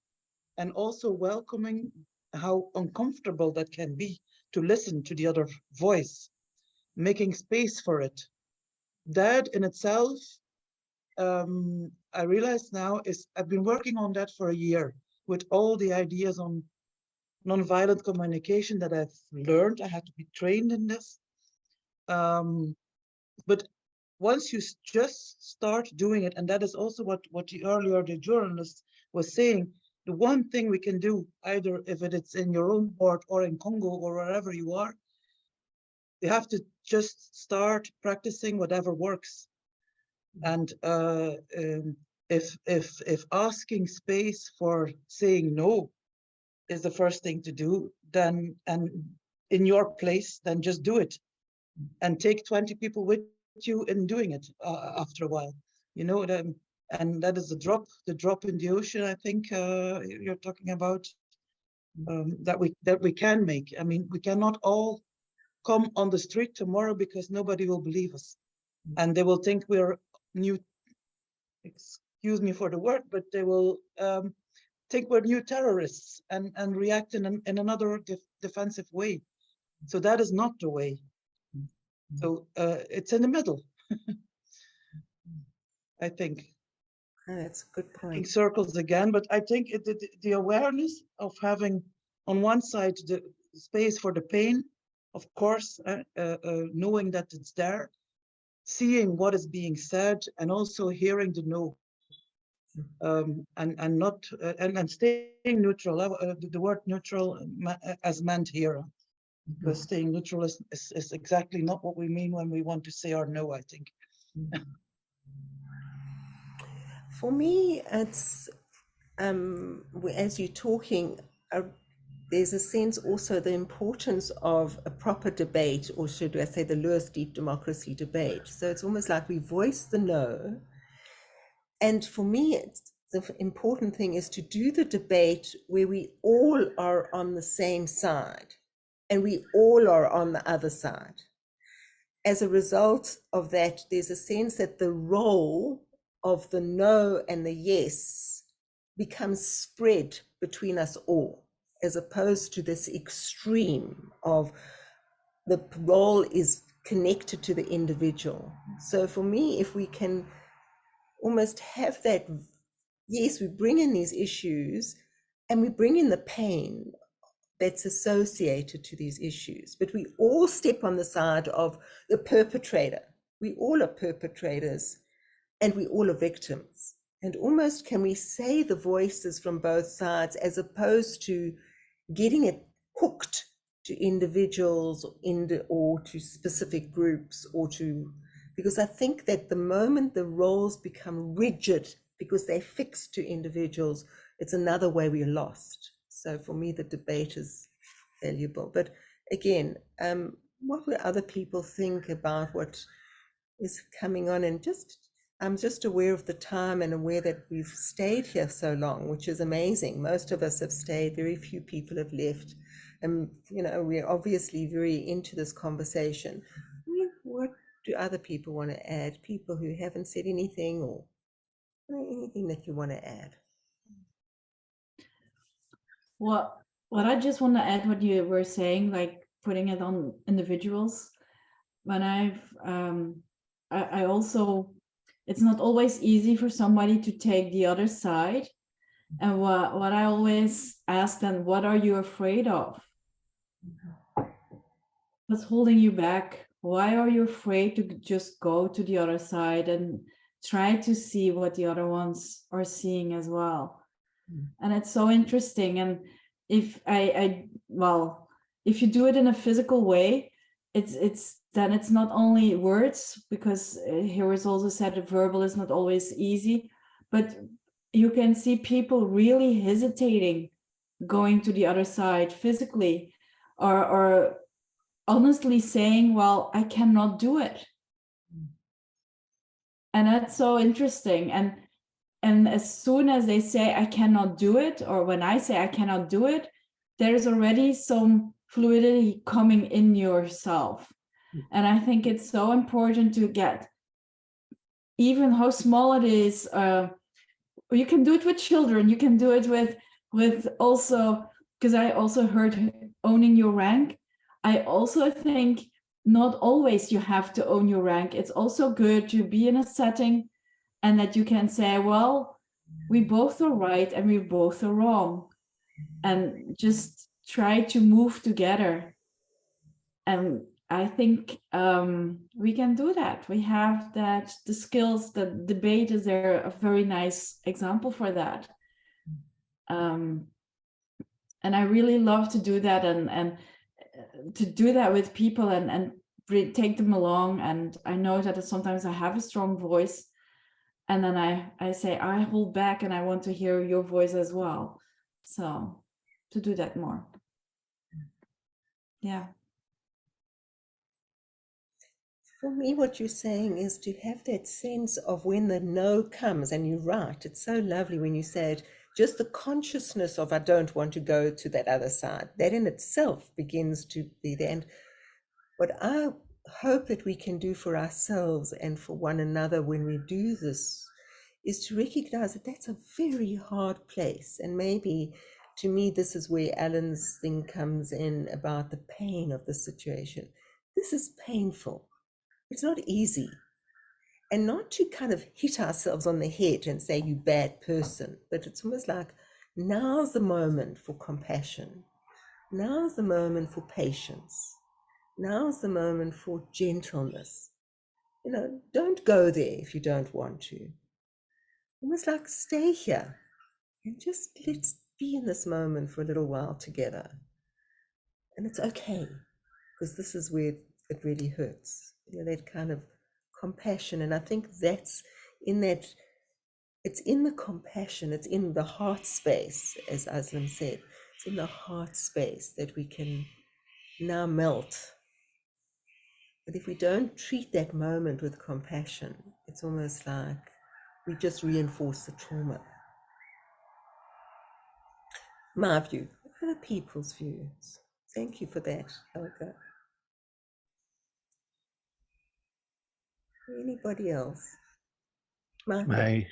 and also welcoming how uncomfortable that can be to listen to the other voice, making space for it. That in itself, I realize now, I've been working on that for a year with all the ideas on nonviolent communication that I've learned. I had to be trained in this. But once you just start doing it, and that is also what the journalist was saying, the one thing we can do, either if it's in your own board or in Congo or wherever you are, you have to just start practicing whatever works. And if asking space for saying no is the first thing to do, then, and in your place, then just do it, and take 20 people with you in doing it after a while, you know. And that is the drop in the ocean, I think you're talking about, that we can make. I mean, we cannot all come on the street tomorrow because nobody will believe us, and they will think we're new, excuse me for the word, but they will think we're new terrorists and react in another defensive way. So that is not the way. So it's in the middle, I think. Oh, that's a good point. Circles again, but I think the awareness of having on one side the space for the pain, of course, knowing that it's there, seeing what is being said, and also hearing the no, and not and staying neutral. The word neutral as meant here, because staying neutral is exactly not what we mean when we want to say our no, I think. For me, it's as you're talking, there's a sense also the importance of a proper debate, or should I say the Lewis deep democracy debate. So it's almost like we voice the no. And for me, the important thing is to do the debate where we all are on the same side and we all are on the other side. As a result of that, there's a sense that the role of the no and the yes becomes spread between us all, as opposed to this extreme of the role is connected to the individual. So for me, if we can almost have that, yes, we bring in these issues and we bring in the pain that's associated to these issues, but we all step on the side of the perpetrator. We all are perpetrators and we all are victims. And almost can we say the voices from both sides, as opposed to getting it hooked to individuals or to specific groups, or to, because I think that the moment the roles become rigid because they're fixed to individuals, it's another way we're lost. So for me, the debate is valuable. But again, what will other people think about what is coming on? And I'm just aware of the time and aware that we've stayed here so long, which is amazing. Most of us have stayed, very few people have left. And, you know, we're obviously very into this conversation. What do other people want to add? People who haven't said anything, or anything that you want to add? What I just want to add, what you were saying, like putting it on individuals. When I also, it's not always easy for somebody to take the other side. And what I always ask them, what are you afraid of? What's holding you back? Why are you afraid to just go to the other side and try to see what the other ones are seeing as well? And it's so interesting. And if if you do it in a physical way, it's not only words, because here is also said that verbal is not always easy, but you can see people really hesitating going to the other side physically, or honestly saying, well, I cannot do it. And that's so interesting. And as soon as they say, I cannot do it, or when I say I cannot do it, there's already some fluidity coming in yourself. And I think it's so important to get, even how small it is, you can do it with children, you can do it with also, because I also heard owning your rank. I also think not always you have to own your rank. It's also good to be in a setting and that you can say, well, we both are right and we both are wrong. And just try to move together. And I think we can do that. We have that, the skills. The debate is there a very nice example for that. And I really love to do that, and to do that with people and take them along. And I know that sometimes I have a strong voice, and then I say, I hold back and I want to hear your voice as well. So to do that more. Yeah. For me, what you're saying is to have that sense of when the no comes, and you're right, it's so lovely when you say it, just the consciousness of I don't want to go to that other side, that in itself begins to be there. And what I hope that we can do for ourselves and for one another when we do this is to recognize that that's a very hard place. And maybe to me, this is where Alan's thing comes in about the pain of the situation. This is painful. It's not easy. And not to kind of hit ourselves on the head and say, you bad person, but it's almost like, now's the moment for compassion. Now's the moment for patience. Now's the moment for gentleness. You know, don't go there if you don't want to. Almost like stay here and just let's be in this moment for a little while together. And it's okay, because this is where it really hurts. You know, that kind of compassion. And I think that's in that, it's in the compassion, it's in the heart space, as Aslam said, it's in the heart space that we can now melt. But if we don't treat that moment with compassion, it's almost like we just reinforce the trauma. My view, other people's views. Thank you for that, Helga. Anybody else? May.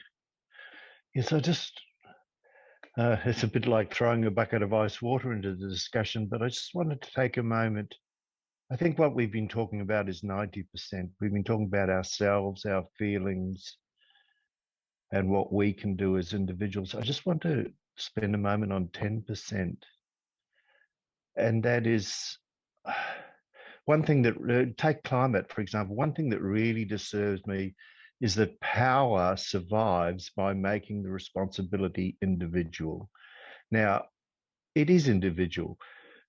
Yes, I just, it's a bit like throwing a bucket of ice water into the discussion, but I just wanted to take a moment. I think what we've been talking about is 90%. We've been talking about ourselves, our feelings, and what we can do as individuals. I just want to spend a moment on 10%. And that is one thing that, take climate, for example, one thing that really disturbs me is that power survives by making the responsibility individual. Now, it is individual,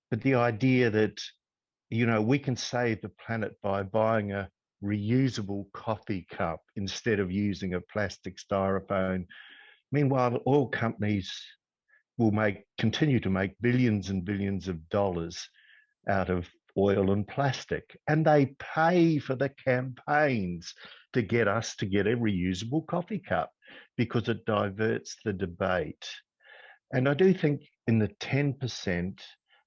but the idea that, you know, we can save the planet by buying a reusable coffee cup instead of using a plastic styrofoam. Meanwhile, oil companies will continue to make billions and billions of dollars out of oil and plastic, and they pay for the campaigns to get us to get a reusable coffee cup because it diverts the debate. And I do think in the 10%,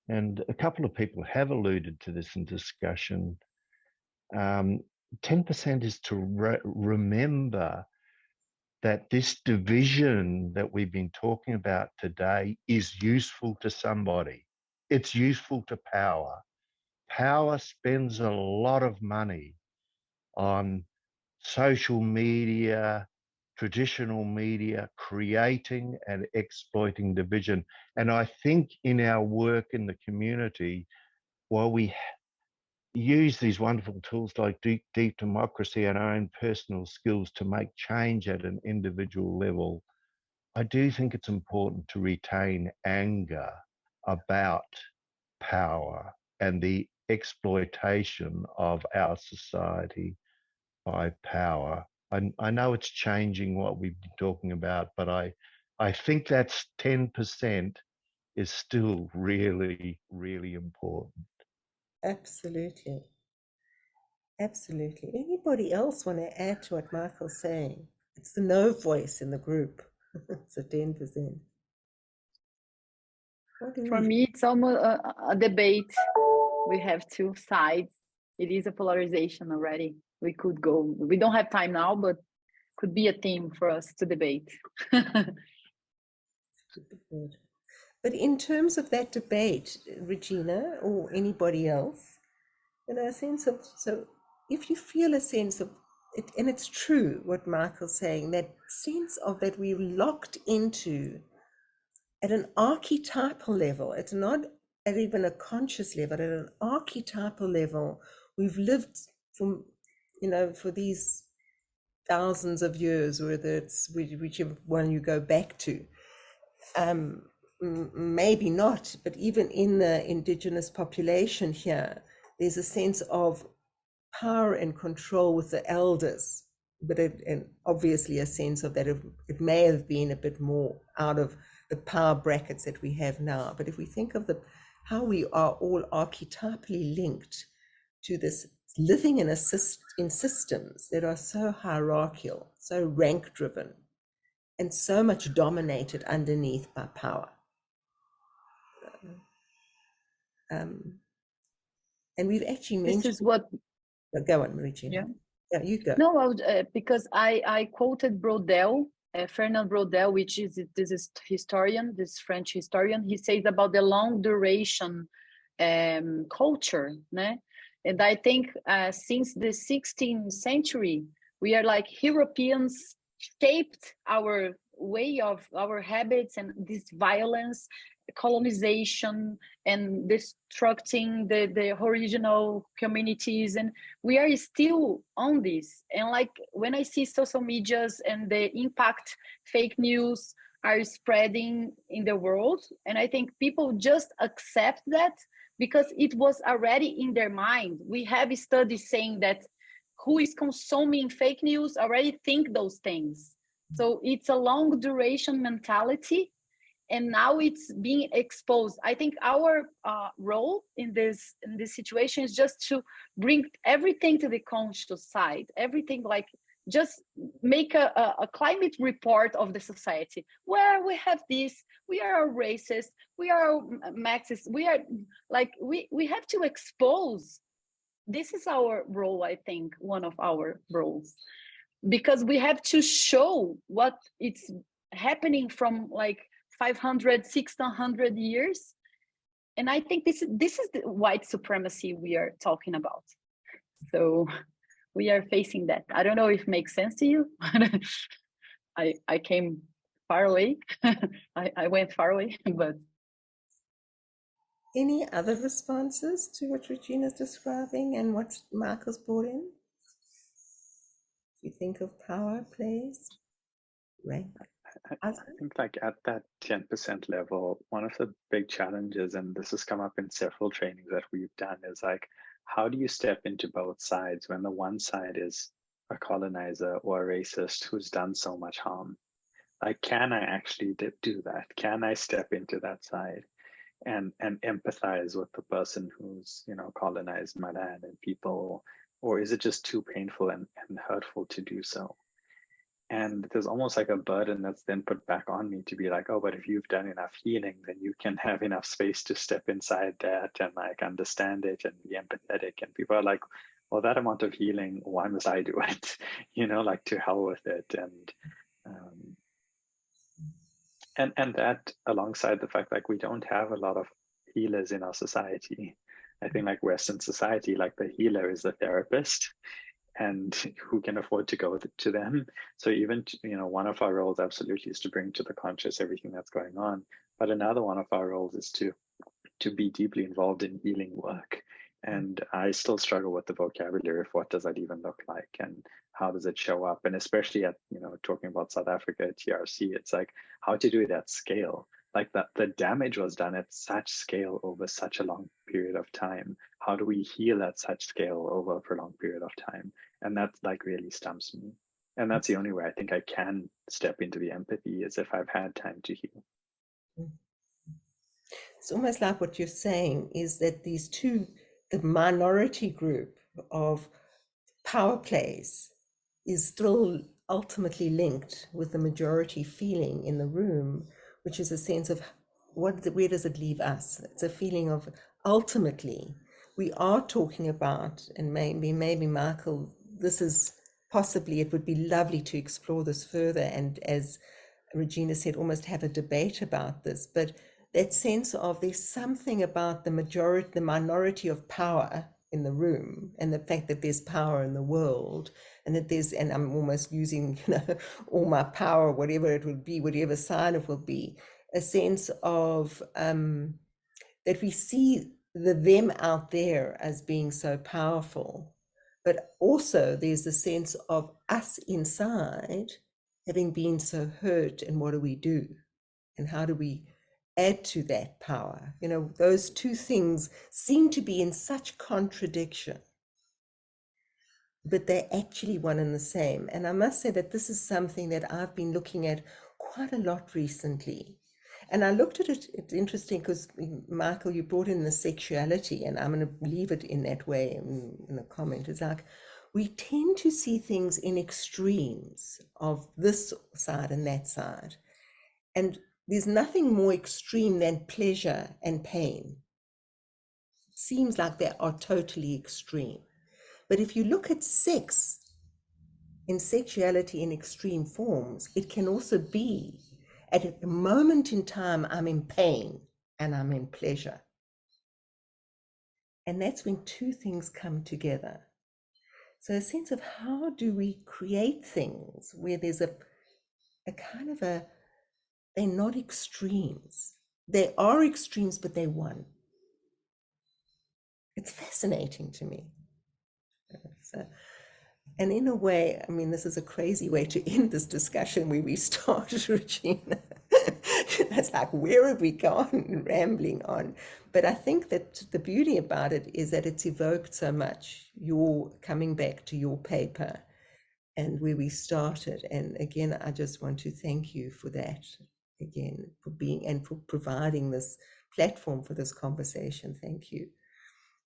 and a couple of people have alluded to this in discussion, 10% is to remember that this division that we've been talking about today is useful to somebody. It's useful to power. Power spends a lot of money on social media, traditional media, creating and exploiting division. And I think in our work in the community, while we use these wonderful tools like deep democracy and our own personal skills to make change at an individual level, I do think it's important to retain anger about power and the exploitation of our society by power. I know it's changing what we've been talking about, but I think that's 10% is still really, really important. Absolutely. Absolutely. Anybody else want to add to what Michael's saying? It's the no voice in the group. It's a 10%. For me, it's almost a debate. We have two sides. It is a polarization already. We could go. We don't have time now, but could be a theme for us to debate. But in terms of that debate, Regina, or anybody else, in a sense of, so if you feel a sense of it, and it's true what Michael's saying, that sense of that we're locked into at an archetypal level, it's not at even a conscious level, at an archetypal level, we've lived from, you know, for these thousands of years, whether it's whichever one you go back to, maybe not, but even in the indigenous population here, there's a sense of power and control with the elders, but and obviously a sense of that it may have been a bit more out of the power brackets that we have now. But if we think of how we are all archetypally linked to this living in systems that are so hierarchical, so rank driven, and so much dominated underneath by power. And we've actually mentioned. This is what. Go on, Regina. Yeah, you go. No, because I quoted Brodel, Fernand Brodel, which is this historian, this French historian. He says about the long duration culture, né? And I think since the 16th century, we are like Europeans shaped our way of our habits and this violence, colonization, and destructing the original communities, and we are still on this. And like when I see social medias and the impact fake news are spreading in the world, and I think people just accept that because it was already in their mind. We have studies saying that who is consuming fake news already think those things. So it's a long duration mentality, and now it's being exposed. I think our role in this situation is just to bring everything to the conscious side, everything, like just make a climate report of the society where we have this, we are racist, we are Marxist, we are like, we have to expose. This is our role, I think, one of our roles, because we have to show what it's happening from like 500, 600 years. And I think this is the white supremacy we are talking about. So we are facing that. I don't know if it makes sense to you. I came far away. I went far away, but. Any other responses to what Regina's describing and what Marcus brought in? You think of power plays, right? I think like at that 10% level, one of the big challenges, and this has come up in several trainings that we've done, is like, how do you step into both sides when the one side is a colonizer or a racist who's done so much harm? Like, can I actually do that? Can I step into that side and empathize with the person who's, you know, colonized my land and people, or is it just too painful and hurtful to do so? And there's almost like a burden that's then put back on me to be like, oh, but if you've done enough healing, then you can have enough space to step inside that and like understand it and be empathetic. And people are like, well, that amount of healing, why must I do it? You know, like, to hell with it. And that alongside the fact like we don't have a lot of healers in our society. I think like Western society, like the healer is the therapist, and who can afford to go to them. So even, you know, one of our roles absolutely is to bring to the conscious everything that's going on. But another one of our roles is to be deeply involved in healing work. And I still struggle with the vocabulary of what does that even look like and how does it show up? And especially at, you know, talking about South Africa, TRC, it's like how to do it at scale. Like the damage was done at such scale over such a long period of time. How do we heal at such scale over a prolonged period of time? And that like really stumps me. And that's the only way I think I can step into the empathy, is if I've had time to heal. It's almost like what you're saying is that these two, the minority group of power plays is still ultimately linked with the majority feeling in the room, which is a sense of where does it leave us? It's a feeling of ultimately we are talking about, and maybe Michael, this is possibly, it would be lovely to explore this further, and as Regina said, almost have a debate about this, but that sense of there's something about the minority of power in the room, and the fact that there's power in the world, and that there's, and I'm almost using, you know, all my power, whatever it would be, whatever sign it will be, a sense of that we see them out there as being so powerful, but also there's a sense of us inside having been so hurt, and what do we do? And how do we add to that power? You know, those two things seem to be in such contradiction, but they're actually one and the same. And I must say that this is something that I've been looking at quite a lot recently. And I looked at it, it's interesting because, Michael, you brought in the sexuality, and I'm going to leave it in that way in a comment. It's like, we tend to see things in extremes of this side and that side. And there's nothing more extreme than pleasure and pain. It seems like they are totally extreme. But if you look at sex in sexuality in extreme forms, it can also be at a moment in time, I'm in pain and I'm in pleasure. And that's when two things come together. So a sense of how do we create things where there's a kind of a, they're not extremes. They are extremes, but they're one. It's fascinating to me. So, and in a way, I mean, this is a crazy way to end this discussion where we started, Regina. That's like, where have we gone, rambling on? But I think that the beauty about it is that it's evoked so much, your coming back to your paper and where we started. And again, I just want to thank you for that, again, for being and for providing this platform for this conversation. Thank you.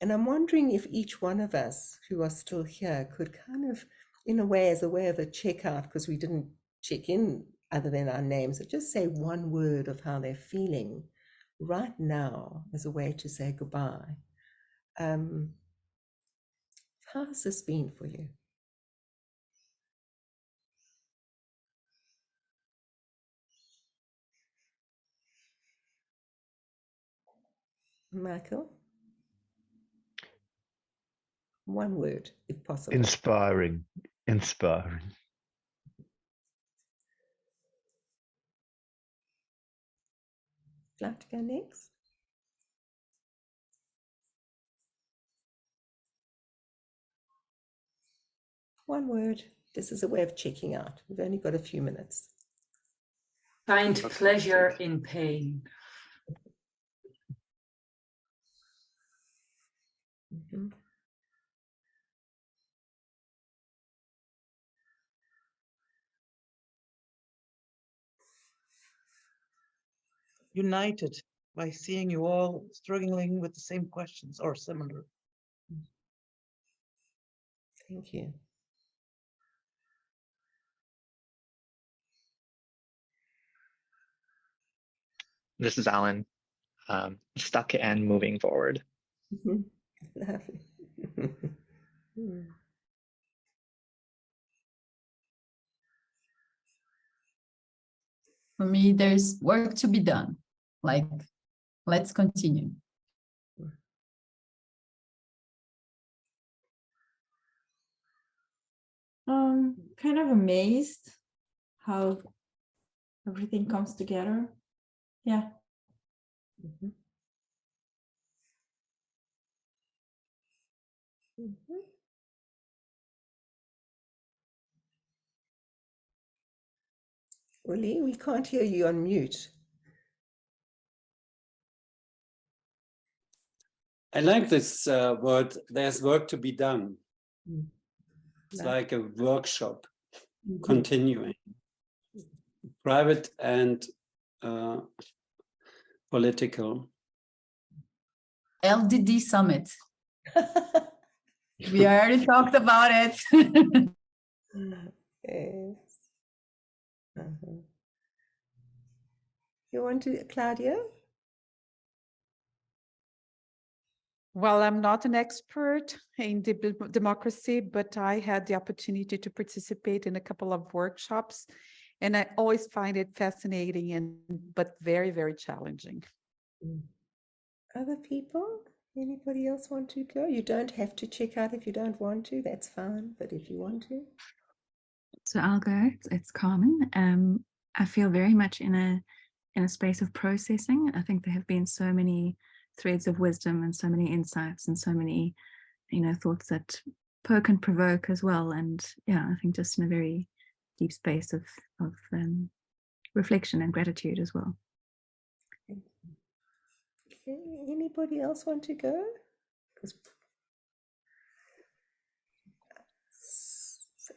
And I'm wondering if each one of us who are still here could kind of, in a way, as a way of a checkout, because we didn't check in other than our names, but just say one word of how they're feeling right now as a way to say goodbye. How has this been for you? Michael? One word, if possible. Inspiring. Inspiring. Would you like to go next? One word. This is a way of checking out. We've only got a few minutes. Find pleasure in pain. Mm-hmm. United by seeing you all struggling with the same questions or similar. Thank you. This is Alan. Stuck and moving forward. Mm-hmm. Lovely. For me, there's work to be done. Like, let's continue. Kind of amazed how everything comes together. Yeah. Mm-hmm. Mm-hmm. Uli, we can't hear you on mute. I like this word, there's work to be done. It's like a workshop, continuing. Private and political. LDD Summit. We already talked about it. Yes. You want to, Claudia? Well, I'm not an expert in democracy, but I had the opportunity to participate in a couple of workshops, and I always find it fascinating but very, very challenging. Other people? Anybody else want to go? You don't have to check out if you don't want to. That's fine. But if you want to. So I'll go. It's Carmen. I feel very much in a space of processing. I think there have been so many threads of wisdom and so many insights and so many, thoughts that poke and provoke as well. And yeah, I think just in a very deep space of reflection and gratitude as well. anybody else want to go?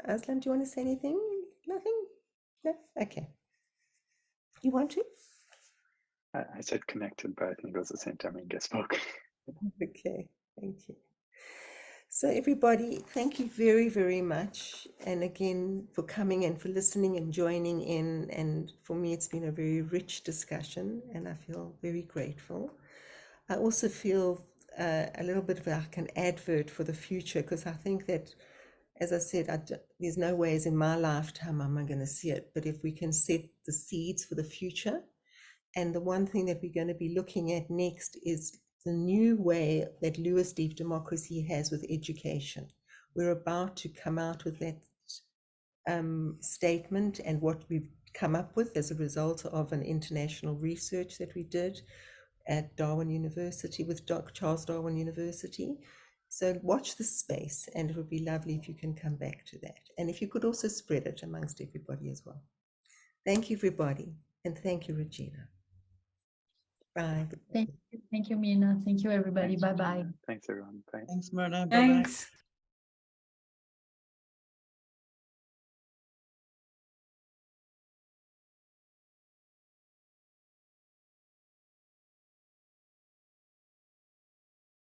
Aslam, do you want to say anything? Nothing? No? Okay. You want to? I said connected, but I think it was the same time Inga spoke. Okay, thank you. So everybody, thank you very, very much. And again, for coming and for listening and joining in. And for me, it's been a very rich discussion and I feel very grateful. I also feel a little bit of like an advert for the future, because I think that, as I said, there's no ways in my lifetime am I going to see it, but if we can set the seeds for the future. And the one thing that we're going to be looking at next is the new way that Lewis Deep Democracy has with education. We're about to come out with that statement and what we've come up with as a result of an international research that we did at Darwin University with Charles Darwin University. So watch this space, and it would be lovely if you can come back to that. And if you could also spread it amongst everybody as well. Thank you, everybody. And thank you, Regina. Bye. Thank you, Mina. Thank you, everybody. Bye-bye. Thanks, everyone. Bye. Thanks, Myrna. Bye-bye. Thanks.